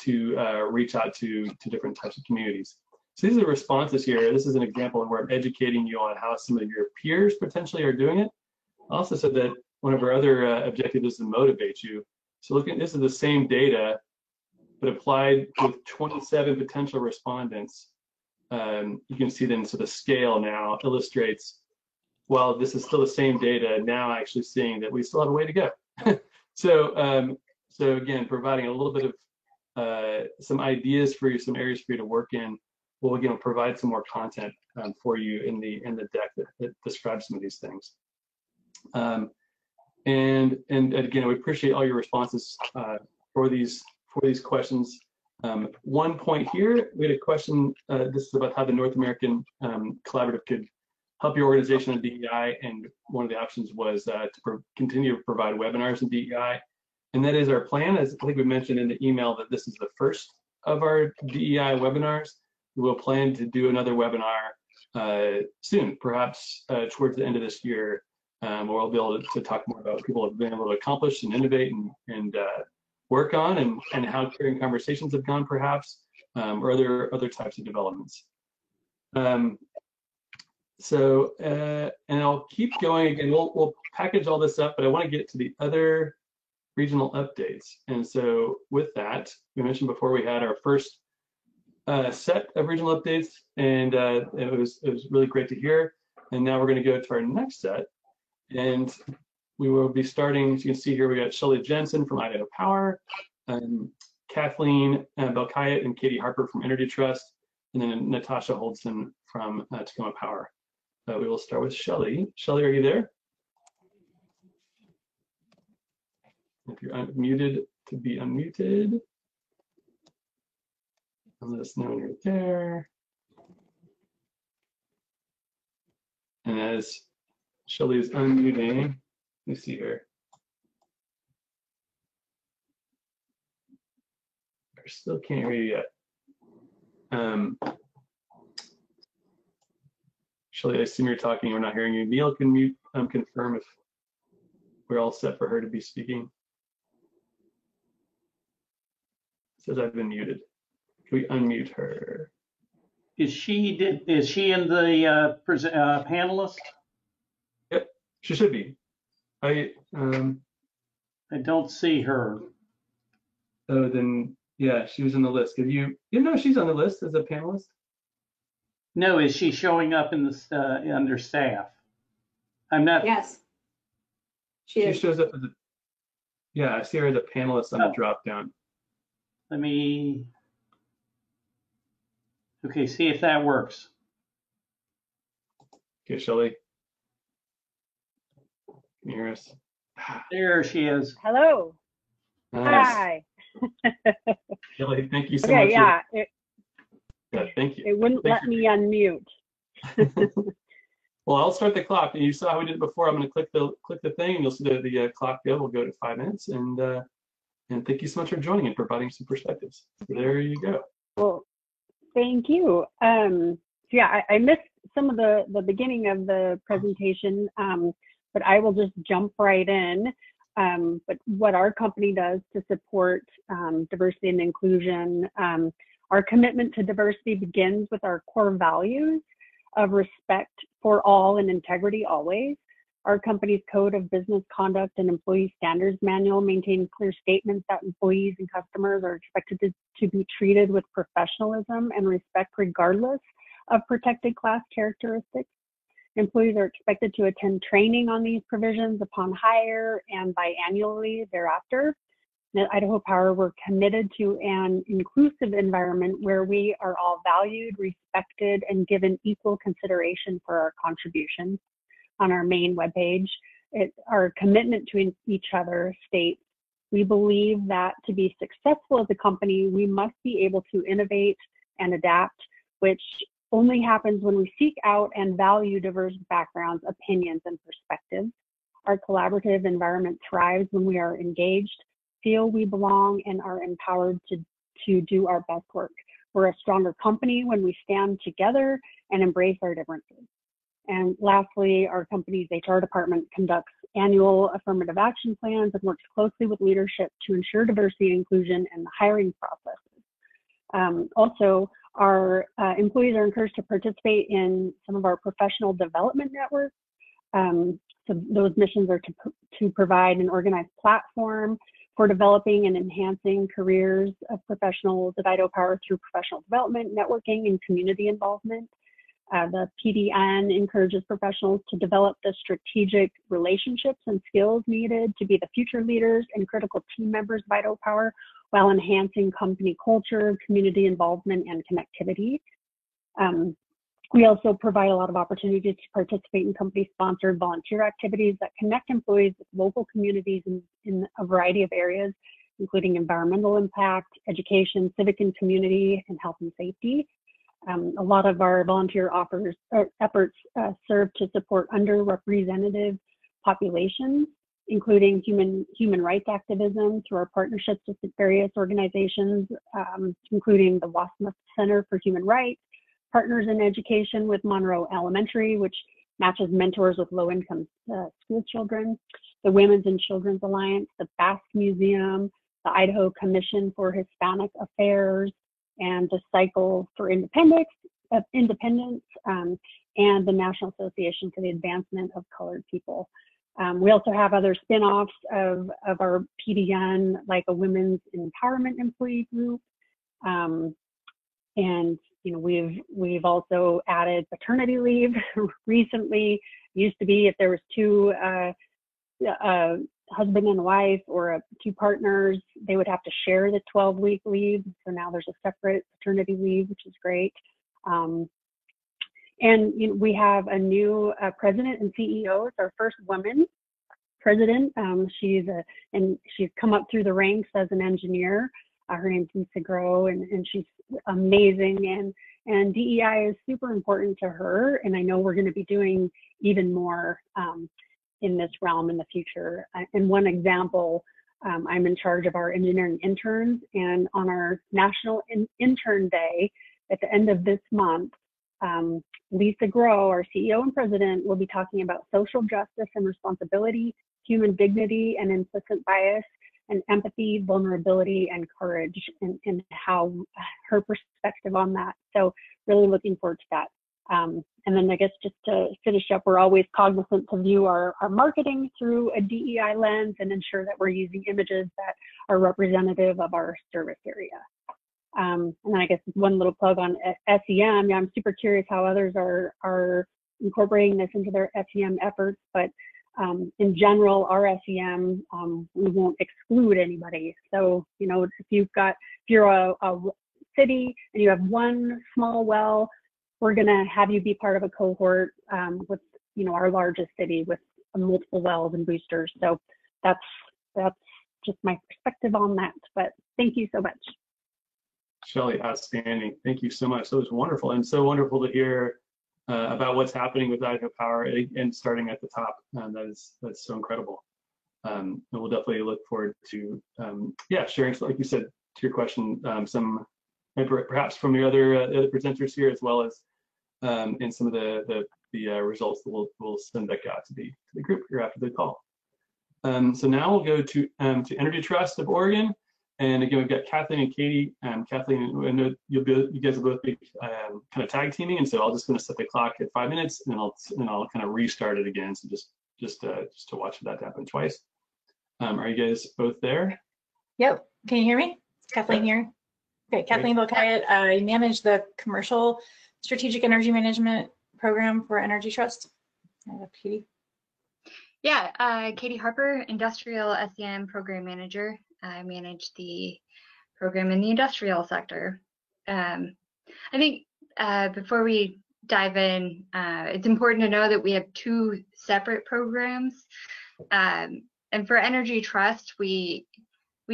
to reach out to different types of communities. So these are the responses here. This is an example of where I'm educating you on how some of your peers potentially are doing it. Also said that one of our other objectives is to motivate you. So look at this is the same data, but applied with 27 potential respondents. You can see then, so the scale now illustrates, while this is still the same data, now actually seeing that we still have a way to go. So again, providing a little bit of some ideas for you, some areas for you to work in. We'll again provide some more content for you in the deck that describes some of these things. And again, we appreciate all your responses for these questions. One point here, we had a question. This is about how the North American Collaborative could help your organization in DEI, and one of the options was to continue to provide webinars in DEI. And that is our plan. As I think we mentioned in the email, that this is the first of our DEI webinars. We'll plan to do another webinar soon, perhaps towards the end of this year, where we'll be able to talk more about what people have been able to accomplish and innovate and work on, and how caring conversations have gone, perhaps, or other types of developments. And I'll keep going. Again, we'll package all this up, but I want to get to the other regional updates. And so with that, we mentioned before we had our first set of regional updates, and it was really great to hear. And now we're going to go to our next set, and we will be starting. As you can see here, we got Shelley Jensen from Idaho Power, Kathleen Belkayat and Katie Harper from Energy Trust, and then Natasha Holdson from Tacoma Power. We will start with Shelley. Shelley, are you there? If you're unmuted, to be unmuted. Let us know when you're there. And as Shelley is unmuting, let me see here. I still can't hear you yet. Shelley, I assume you're talking, we're not hearing you. Neil, can you confirm if we're all set for her to be speaking? It says I've been muted. Can we unmute her? Is she in the panelist? Yep, she should be. I don't see her. Oh, then yeah, she was in the list. Have you know she's on the list as a panelist? No, is she showing up in the under staff? I'm not. Yes. She shows up as a. Yeah, I see her as a panelist on the drop down. Let me. Okay, see if that works. Okay, Shelley. Can you hear us? There she is. Hello. Nice. Hi. Shelley, thank you so much. Yeah. Yeah, thank you. It wouldn't let me unmute. Well, I'll start the clock. And you saw how we did it before. I'm going to click the thing, and you'll see the clock go. We'll go to 5 minutes, and thank you so much for joining and providing some perspectives. There you go. Well, thank you. Yeah, I missed some of the beginning of the presentation, but I will just jump right in. But what our company does to support diversity and inclusion, our commitment to diversity begins with our core values of respect for all and integrity always. Our company's Code of Business Conduct and Employee Standards Manual maintains clear statements that employees and customers are expected to be treated with professionalism and respect regardless of protected class characteristics. Employees are expected to attend training on these provisions upon hire and biannually thereafter. At Idaho Power, we're committed to an inclusive environment where we are all valued, respected, and given equal consideration for our contributions. On our main webpage, our commitment to each other states, we believe that to be successful as a company, we must be able to innovate and adapt, which only happens when we seek out and value diverse backgrounds, opinions, and perspectives. Our collaborative environment thrives when we are engaged, feel we belong, and are empowered to do our best work. We're a stronger company when we stand together and embrace our differences. And lastly, our company's HR department conducts annual affirmative action plans and works closely with leadership to ensure diversity and inclusion in the hiring processes. Also, our employees are encouraged to participate in some of our professional development networks. So those missions are to provide an organized platform for developing and enhancing careers of professionals at Idaho Power through professional development, networking, and community involvement. The PDN encourages professionals to develop the strategic relationships and skills needed to be the future leaders and critical team members of Idaho Power while enhancing company culture, community involvement, and connectivity. We also provide a lot of opportunities to participate in company-sponsored volunteer activities that connect employees with local communities in a variety of areas, including environmental impact, education, civic and community, and health and safety. A lot of our volunteer efforts serve to support underrepresented populations, including human rights activism through our partnerships with various organizations, including the Wasmuth Center for Human Rights, Partners in Education with Monroe Elementary, which matches mentors with low-income school children, the Women's and Children's Alliance, the Basque Museum, the Idaho Commission for Hispanic Affairs, and the Cycle for Independence, and the National Association for the Advancement of Colored People. We also have other spin-offs of our PDN, like a Women's Empowerment Employee Group. And we've also added paternity leave recently. Used to be if there was two husband and wife or two partners, they would have to share the 12-week leave. So now there's a separate paternity leave, which is great. And we have a new president and CEO. It's our first woman president. She's come up through the ranks as an engineer. Her name's Lisa Groh, and she's amazing. And DEI is super important to her. And I know we're going to be doing even more in this realm in the future. And one example, I'm in charge of our engineering interns, and on our National Intern Day at the end of this month, Lisa Groh, our CEO and president, will be talking about social justice and responsibility, human dignity and implicit bias, and empathy, vulnerability, and courage, and how her perspective on that. So really looking forward to that. And then I guess just to finish up, we're always cognizant to view our marketing through a DEI lens and ensure that we're using images that are representative of our service area. And then I guess one little plug on SEM. I'm super curious how others are incorporating this into their SEM efforts, but in general, our SEM, we won't exclude anybody. So, if you're a city and you have one small well, we're going to have you be part of a cohort with, our largest city with multiple wells and boosters. So that's just my perspective on that. But thank you so much. Shelley, outstanding. Thank you so much. That was wonderful, and so wonderful to hear about what's happening with Idaho Power and starting at the top. That's so incredible. And we'll definitely look forward to sharing, like you said, to your question, some perhaps from the other presenters here, as well as in some of the results that we'll send back out to the group here after the call. So now we'll go to Energy Trust of Oregon. And again, we've got Kathleen and Katie. Kathleen, I know you guys will both be kind of tag teaming, and so I'll just going to set the clock at 5 minutes, and then I'll kind of restart it again. So just to watch that happen twice. Are you guys both there? Yep. Can you hear me? It's Kathleen here. Okay, Kathleen Volkayat. I manage the commercial strategic energy management program for Energy Trust. Katie. Yeah, Katie Harper, industrial SEM program manager. I manage the program in the industrial sector. I think before we dive in, it's important to know that we have two separate programs. And for Energy Trust, we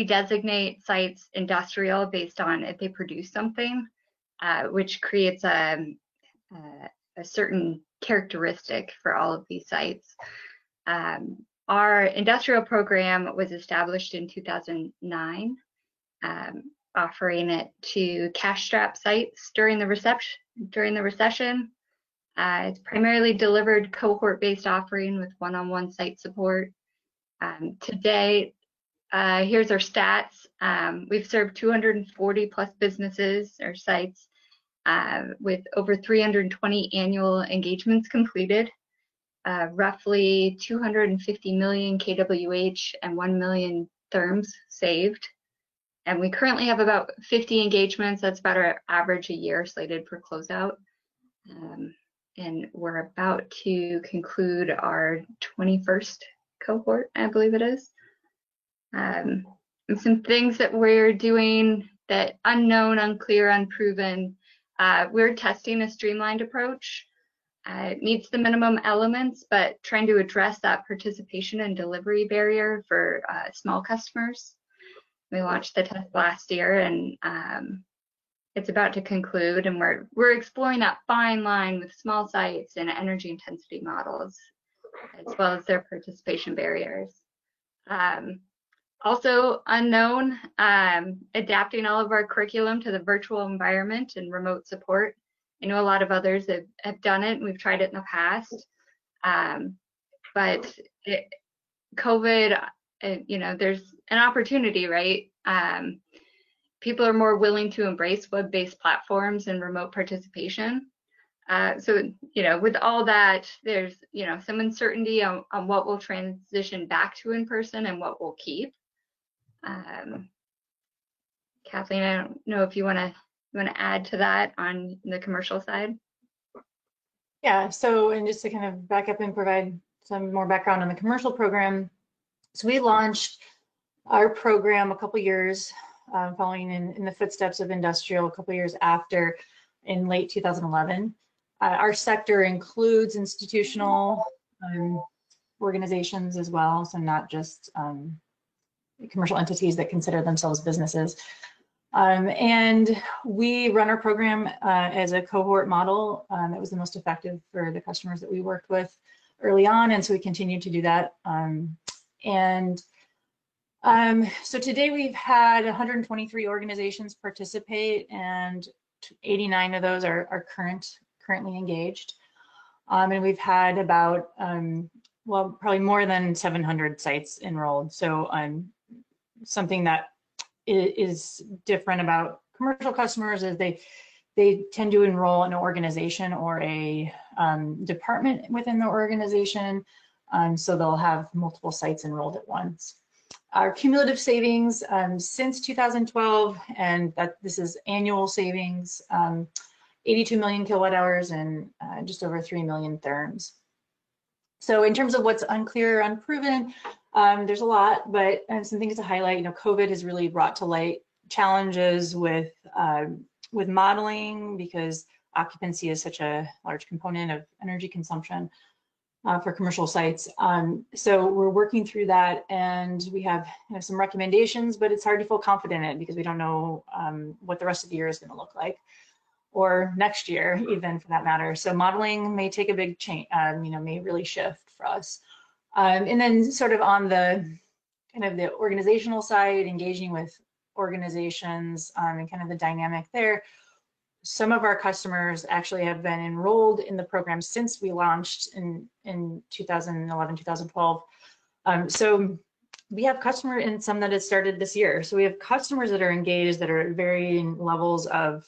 designate sites industrial based on if they produce something, which creates a certain characteristic for all of these sites. Our industrial program was established in 2009, offering it to cash-strapped sites during the recession, It's primarily delivered cohort-based offering with one-on-one site support. Today, here's our stats. We've served 240 plus businesses or sites with over 320 annual engagements completed, roughly 250 million kWh and 1 million therms saved. And we currently have about 50 engagements. That's about our average a year slated for closeout. And we're about to conclude our 21st cohort, I believe it is. And some things that we're doing that unknown, unclear, unproven, we're testing a streamlined approach. It meets the minimum elements, but trying to address that participation and delivery barrier for small customers. We launched the test last year, and it's about to conclude, and we're exploring that fine line with small sites and energy intensity models, as well as their participation barriers. Also unknown, adapting all of our curriculum to the virtual environment and remote support. I know a lot of others have done it, and we've tried it in the past, but COVID, there's an opportunity, right? People are more willing to embrace web-based platforms and remote participation. So, with all that, there's, some uncertainty on what will transition back to in person and what we'll keep. Kathleen, I don't know if you want to add to that on the commercial side. Yeah, so, and just to kind of back up and provide some more background on the commercial program. So we launched our program a couple years following in the footsteps of industrial, a couple years after, in late 2011. Our sector includes institutional organizations as well, so not just commercial entities that consider themselves businesses. And we run our program as a cohort model. That was the most effective for the customers that we worked with early on, and so we continue to do that. So today we've had 123 organizations participate, and 89 of those are currently engaged. And we've had about, well, probably more than 700 sites enrolled. So something that is different about commercial customers is they tend to enroll in an organization or a department within the organization. So they'll have multiple sites enrolled at once. Our cumulative savings since 2012, and this is annual savings, 82 million kilowatt hours and just over 3 million therms. So in terms of what's unclear or unproven, there's a lot, but some things to highlight. COVID has really brought to light challenges with modeling, because occupancy is such a large component of energy consumption for commercial sites. So we're working through that, and we have some recommendations, but it's hard to feel confident in it because we don't know what the rest of the year is going to look like, or next year even for that matter. So modeling may take a big change, may really shift for us. And then sort of on the kind of the organizational side, engaging with organizations and kind of the dynamic there. Some of our customers actually have been enrolled in the program since we launched in 2011, 2012. So we have customers and some that have started this year. So we have customers that are engaged that are at varying levels of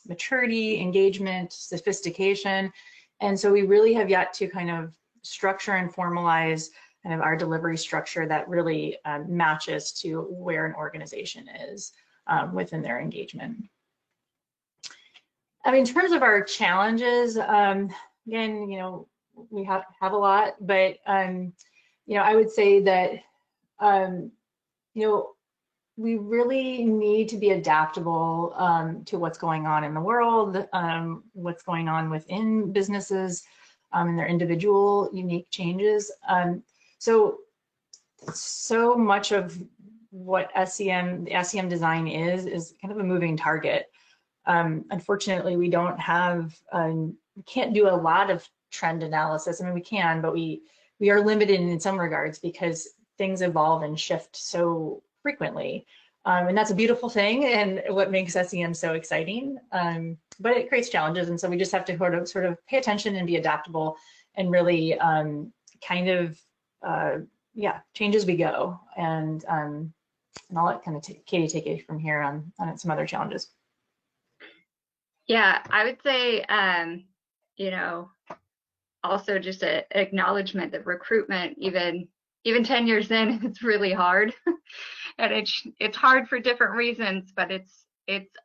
maturity, engagement, sophistication. And so we really have yet to kind of structure and formalize kind of our delivery structure that really matches to where an organization is within their engagement. I mean, in terms of our challenges, again, we have a lot, but I would say that we really need to be adaptable to what's going on in the world, what's going on within businesses and their individual unique changes. So much of what the SCM design is kind of a moving target. Unfortunately, we can't do a lot of trend analysis. I mean, we can, but we are limited in some regards because things evolve and shift so frequently. And that's a beautiful thing and what makes SEM so exciting. But it creates challenges. And so we just have to sort of pay attention and be adaptable and really change as we go. And I'll let kind of Katie take it from here on some other challenges. Yeah, I would say, also just an acknowledgement that recruitment, even 10 years in, it's really hard. And it's hard for different reasons, but it's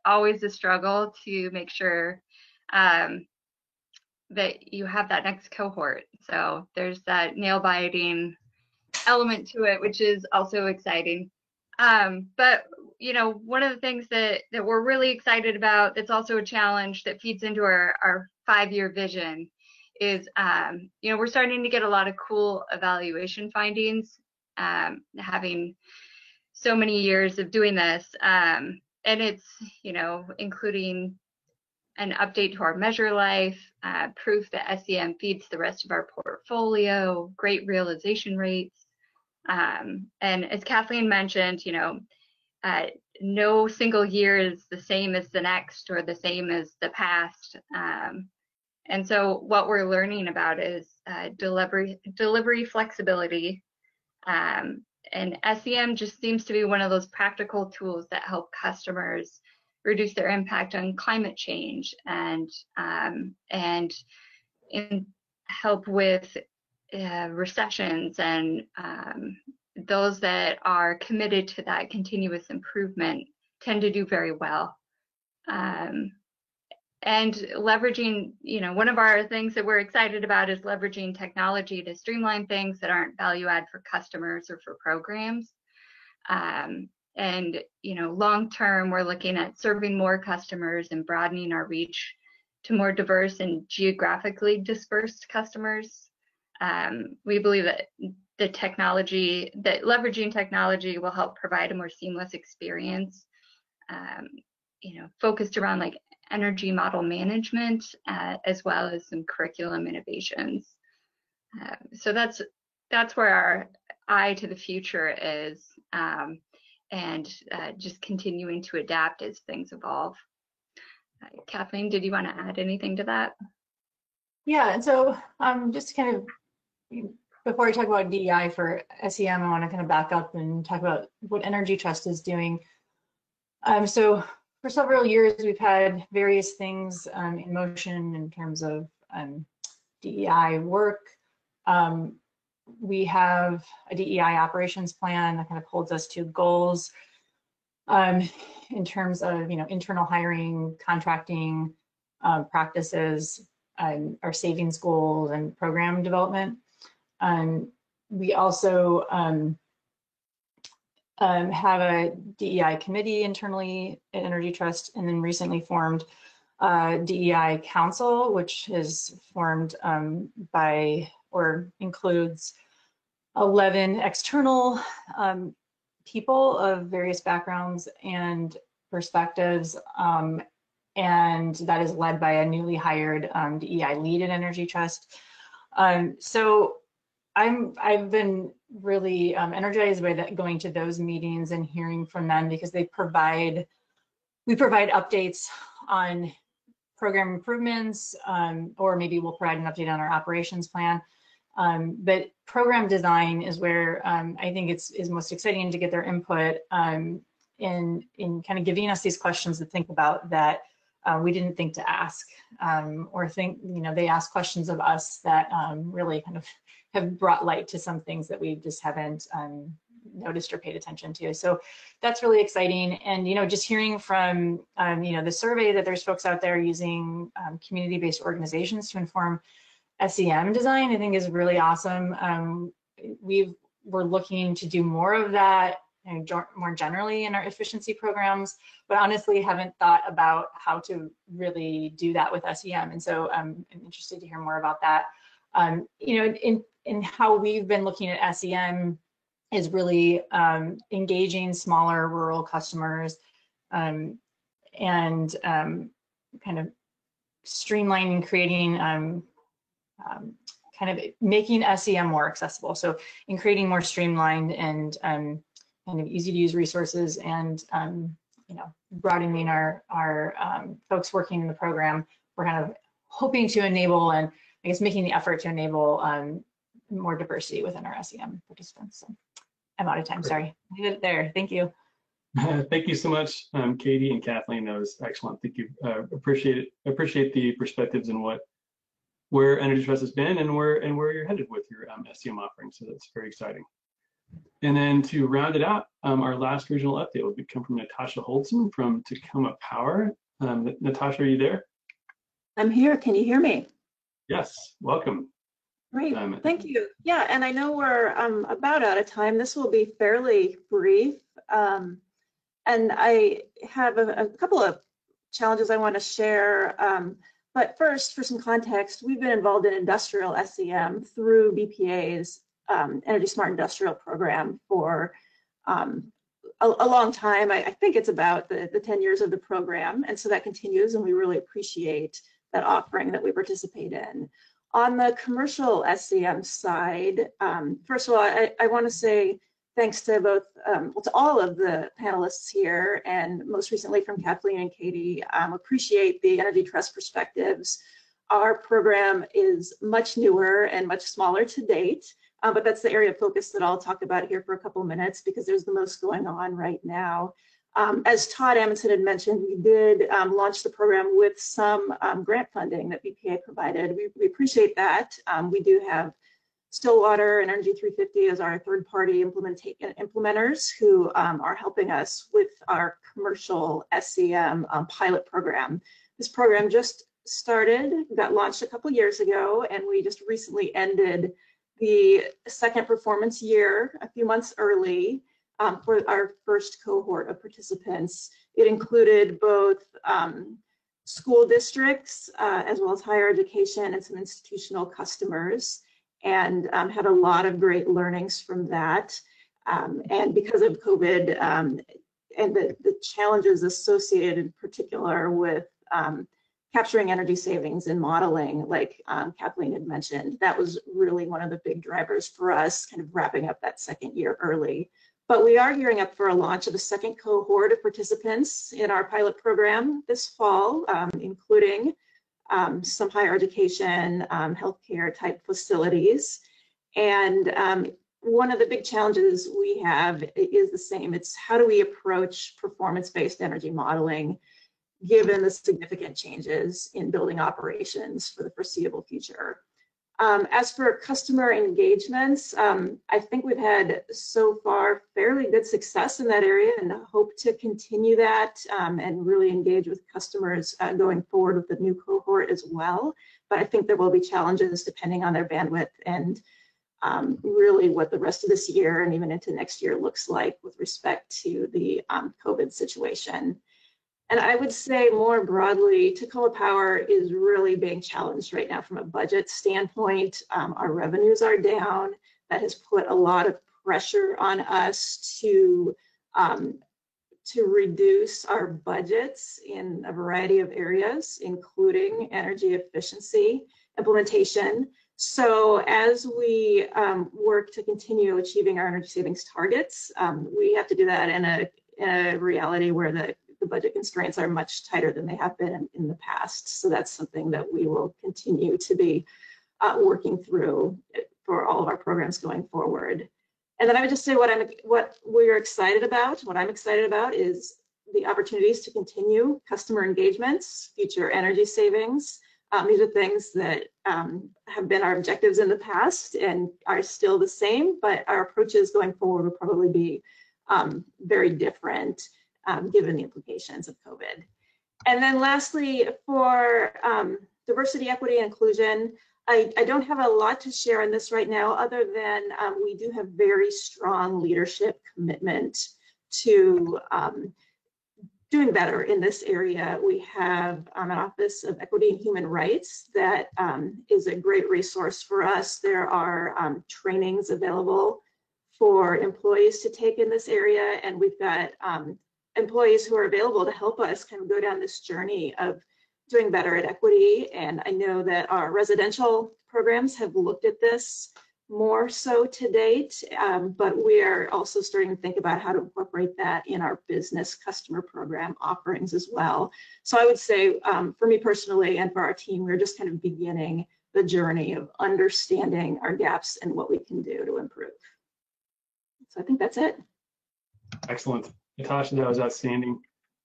always a struggle to make sure that you have that next cohort. So there's that nail biting element to it, which is also exciting. But one of the things that we're really excited about, that's also a challenge that feeds into our 5-year vision, is we're starting to get a lot of cool evaluation findings, having so many years of doing this, and it's including an update to our measure life, proof that SEM feeds the rest of our portfolio, great realization rates, and as Kathleen mentioned, no single year is the same as the next or the same as the past. And so what we're learning about is delivery flexibility. And SEM just seems to be one of those practical tools that help customers reduce their impact on climate change and help with recessions, and those that are committed to that continuous improvement tend to do very well. And leveraging, one of our things that we're excited about is leveraging technology to streamline things that aren't value add for customers or for programs. And long term, we're looking at serving more customers and broadening our reach to more diverse and geographically dispersed customers. We believe that leveraging technology will help provide a more seamless experience, focused around like energy model management, as well as some curriculum innovations. So that's where our eye to the future is, and just continuing to adapt as things evolve. Kathleen, did you want to add anything to that? Yeah, and so just kind of, before we talk about DEI for SEM, I want to kind of back up and talk about what Energy Trust is doing. So for several years, we've had various things in motion in terms of DEI work. We have a DEI operations plan that kind of holds us to goals in terms of internal hiring, contracting practices, our savings goals, and program development. We also have a DEI committee internally at Energy Trust, and then recently formed DEI Council, which is formed by or includes 11 external people of various backgrounds and perspectives, and that is led by a newly hired DEI lead at Energy Trust. So I've been really energized by that, going to those meetings and hearing from them, because we provide updates on program improvements, or maybe we'll provide an update on our operations plan. But program design is where I think is most exciting to get their input in kind of giving us these questions to think about that we didn't think to ask, or think, they ask questions of us that really kind of have brought light to some things that we just haven't noticed or paid attention to. So that's really exciting. And, just hearing from, the survey that there's folks out there using community-based organizations to inform SEM design, I think is really awesome. We're looking to do more of that, more generally in our efficiency programs, but honestly haven't thought about how to really do that with SEM. And so I'm interested to hear more about that. In how we've been looking at SEM is really engaging smaller rural customers, and kind of streamlining, creating kind of making SEM more accessible. So in creating more streamlined and kind of easy to use resources and broadening our folks working in the program. We're kind of hoping to enable and I guess making the effort to enable more diversity within our SEM participants. So I'm out of time, sorry. Leave it there, thank you. Thank you so much, Katie and Kathleen. That was excellent. Thank you. Appreciate the perspectives and where Energy Trust has been and where you're headed with your SEM offering. So that's very exciting. And then to round it out, our last regional update will come from Natasha Holtzman from Tacoma Power. Natasha, are you there? I'm here. Can you hear me? Yes. Welcome. Great. Thank you. Yeah, and I know we're about out of time. This will be fairly brief. And I have a couple of challenges I want to share. But first, for some context, we've been involved in industrial SEM through BPA's Energy Smart Industrial program for a long time. I think it's about the 10 years of the program. And so that continues, and we really appreciate that offering that we participate in. On the commercial SEM side, first of all, I want to say thanks to both, to all of the panelists here, and most recently from Kathleen and Katie. Appreciate the Energy Trust perspectives. Our program is much newer and much smaller to date, but that's the area of focus that I'll talk about here for a couple of minutes because there's the most going on right now. As Todd Amundsen had mentioned, we did launch the program with some grant funding that BPA provided. We appreciate that. We do have Stillwater and Energy 350 as our third-party implementers who are helping us with our commercial SEM pilot program. This program just started, got launched a couple years ago, and we just recently ended the second performance year a few months early for our first cohort of participants. It included both school districts as well as higher education and some institutional customers, and had a lot of great learnings from that. And because of COVID and the challenges associated in particular with capturing energy savings and modeling, like Kathleen had mentioned, that was really one of the big drivers for us, kind of wrapping up that second year early. But we are gearing up for a launch of a second cohort of participants in our pilot program this fall, including some higher education, healthcare type facilities. And one of the big challenges we have is the same. It's how do we approach performance-based energy modeling given the significant changes in building operations for the foreseeable future. As for customer engagements, I think we've had so far fairly good success in that area and hope to continue that and really engage with customers going forward with the new cohort as well. But I think there will be challenges depending on their bandwidth and really what the rest of this year and even into next year looks like with respect to the COVID situation. And I would say more broadly, Tacoma Power is really being challenged right now from a budget standpoint. Our revenues are down. That has put a lot of pressure on us to reduce our budgets in a variety of areas, including energy efficiency implementation. So as we work to continue achieving our energy savings targets, we have to do that in a reality where the budget constraints are much tighter than they have been in the past. So that's something that we will continue to be working through for all of our programs going forward. And then I would just say what we're excited about, what I'm excited about is the opportunities to continue customer engagements, future energy savings. These are things that have been our objectives in the past and are still the same, but our approaches going forward will probably be very different given the implications of COVID. And then lastly, for diversity, equity, and inclusion, I don't have a lot to share on this right now other than we do have very strong leadership commitment to doing better in this area. We have an Office of Equity and Human Rights that is a great resource for us. There are trainings available for employees to take in this area, and we've got employees who are available to help us kind of go down this journey of doing better at equity. And I know that our residential programs have looked at this more so to date, but we are also starting to think about how to incorporate that in our business customer program offerings as well. So I would say for me personally and for our team, we're just kind of beginning the journey of understanding our gaps and what we can do to improve. So I think that's it. Excellent. Natasha, that was outstanding.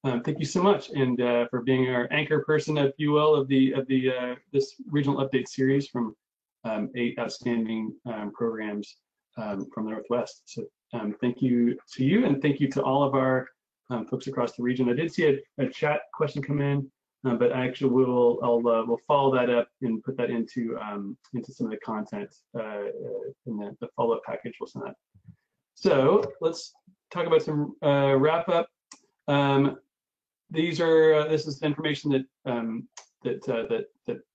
Thank you so much, and for being our anchor person, if you will, of this regional update series from 8 outstanding programs from the Northwest. So thank you to you, and thank you to all of our folks across the region. I did see a chat question come in, but actually we'll follow that up and put that into some of the content in the follow-up package we'll send out. So let's talk about some wrap up. This is information that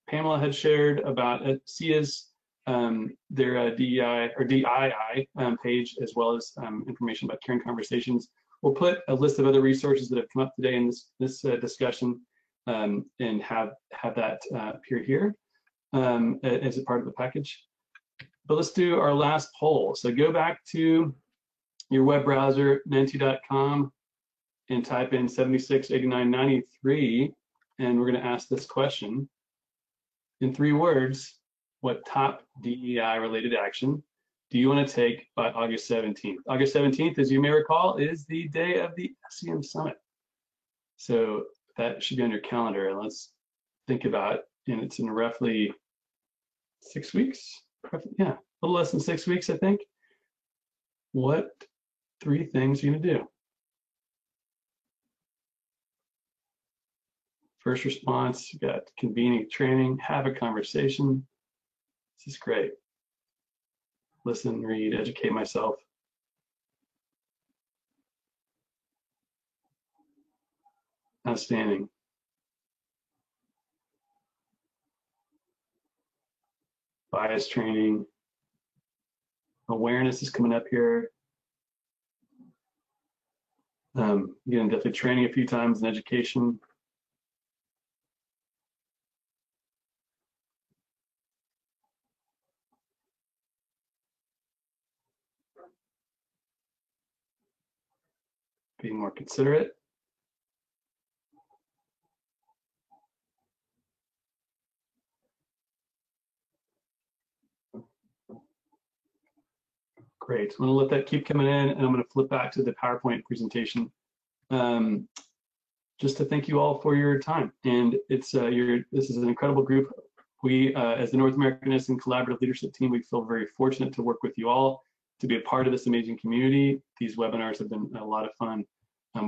Pamela had shared about SEIA's their DEI or DII page, as well as information about Caring Conversations. We'll put a list of other resources that have come up today in this discussion and have that appear here as a part of the package. But let's do our last poll. So go back to your web browser, menti.com, and type in 768993, and we're going to ask this question in 3 words. What top DEI related action do you want to take by August 17th? August 17th, as you may recall, is the day of the SCM Summit. So that should be on your calendar. And let's think about, and it's in roughly 6 weeks. Yeah, a little less than 6 weeks, I think. What 3 things are you going to do? First response, you got convening training, have a conversation. This is great. Listen, read, educate myself. Outstanding. Bias training. Awareness is coming up here. Again, definitely training a few times in education. Being more considerate. Great. I'm going to let that keep coming in, and I'm going to flip back to the PowerPoint presentation. Just to thank you all for your time. And it's this is an incredible group. We, as the North American SCM Collaborative Leadership Team, we feel very fortunate to work with you all, to be a part of this amazing community. These webinars have been a lot of fun.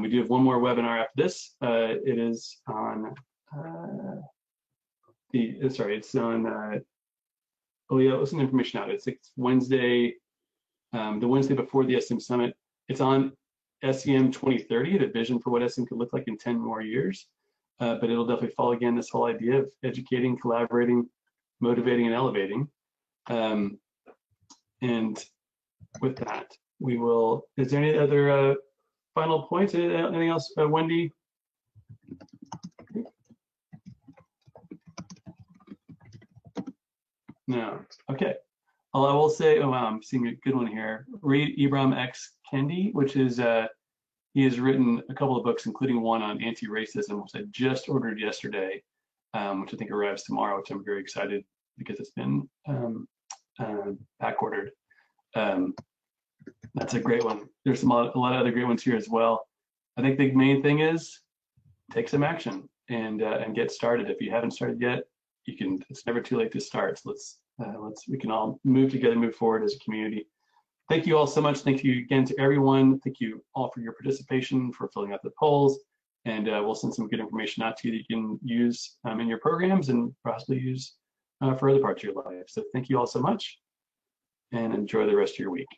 We do have one more webinar after this. It is on it's on oh yeah, listen information out. It's Wednesday, the Wednesday before the SCM Summit. It's on SCM 2030, the vision for what SCM could look like in 10 more years. But it'll definitely follow again this whole idea of educating, collaborating, motivating, and elevating. And with that, we will. Is there any other final points? Anything else, Wendy? No. Okay. I will say, oh wow, I'm seeing a good one here. Read Ibram X. Kendi, which is he has written a couple of books, including one on anti-racism, which I just ordered yesterday, which I think arrives tomorrow, which I'm very excited because it's been back ordered. That's a great one. There's a lot of other great ones here as well. I think the main thing is take some action and get started. If you haven't started yet, you can. It's never too late to start. So we can all move together, move forward as a community. Thank you all so much. Thank you again to everyone. Thank you all for your participation, for filling out the polls, and we'll send some good information out to you that you can use in your programs and possibly use for other parts of your life. So thank you all so much, and enjoy the rest of your week.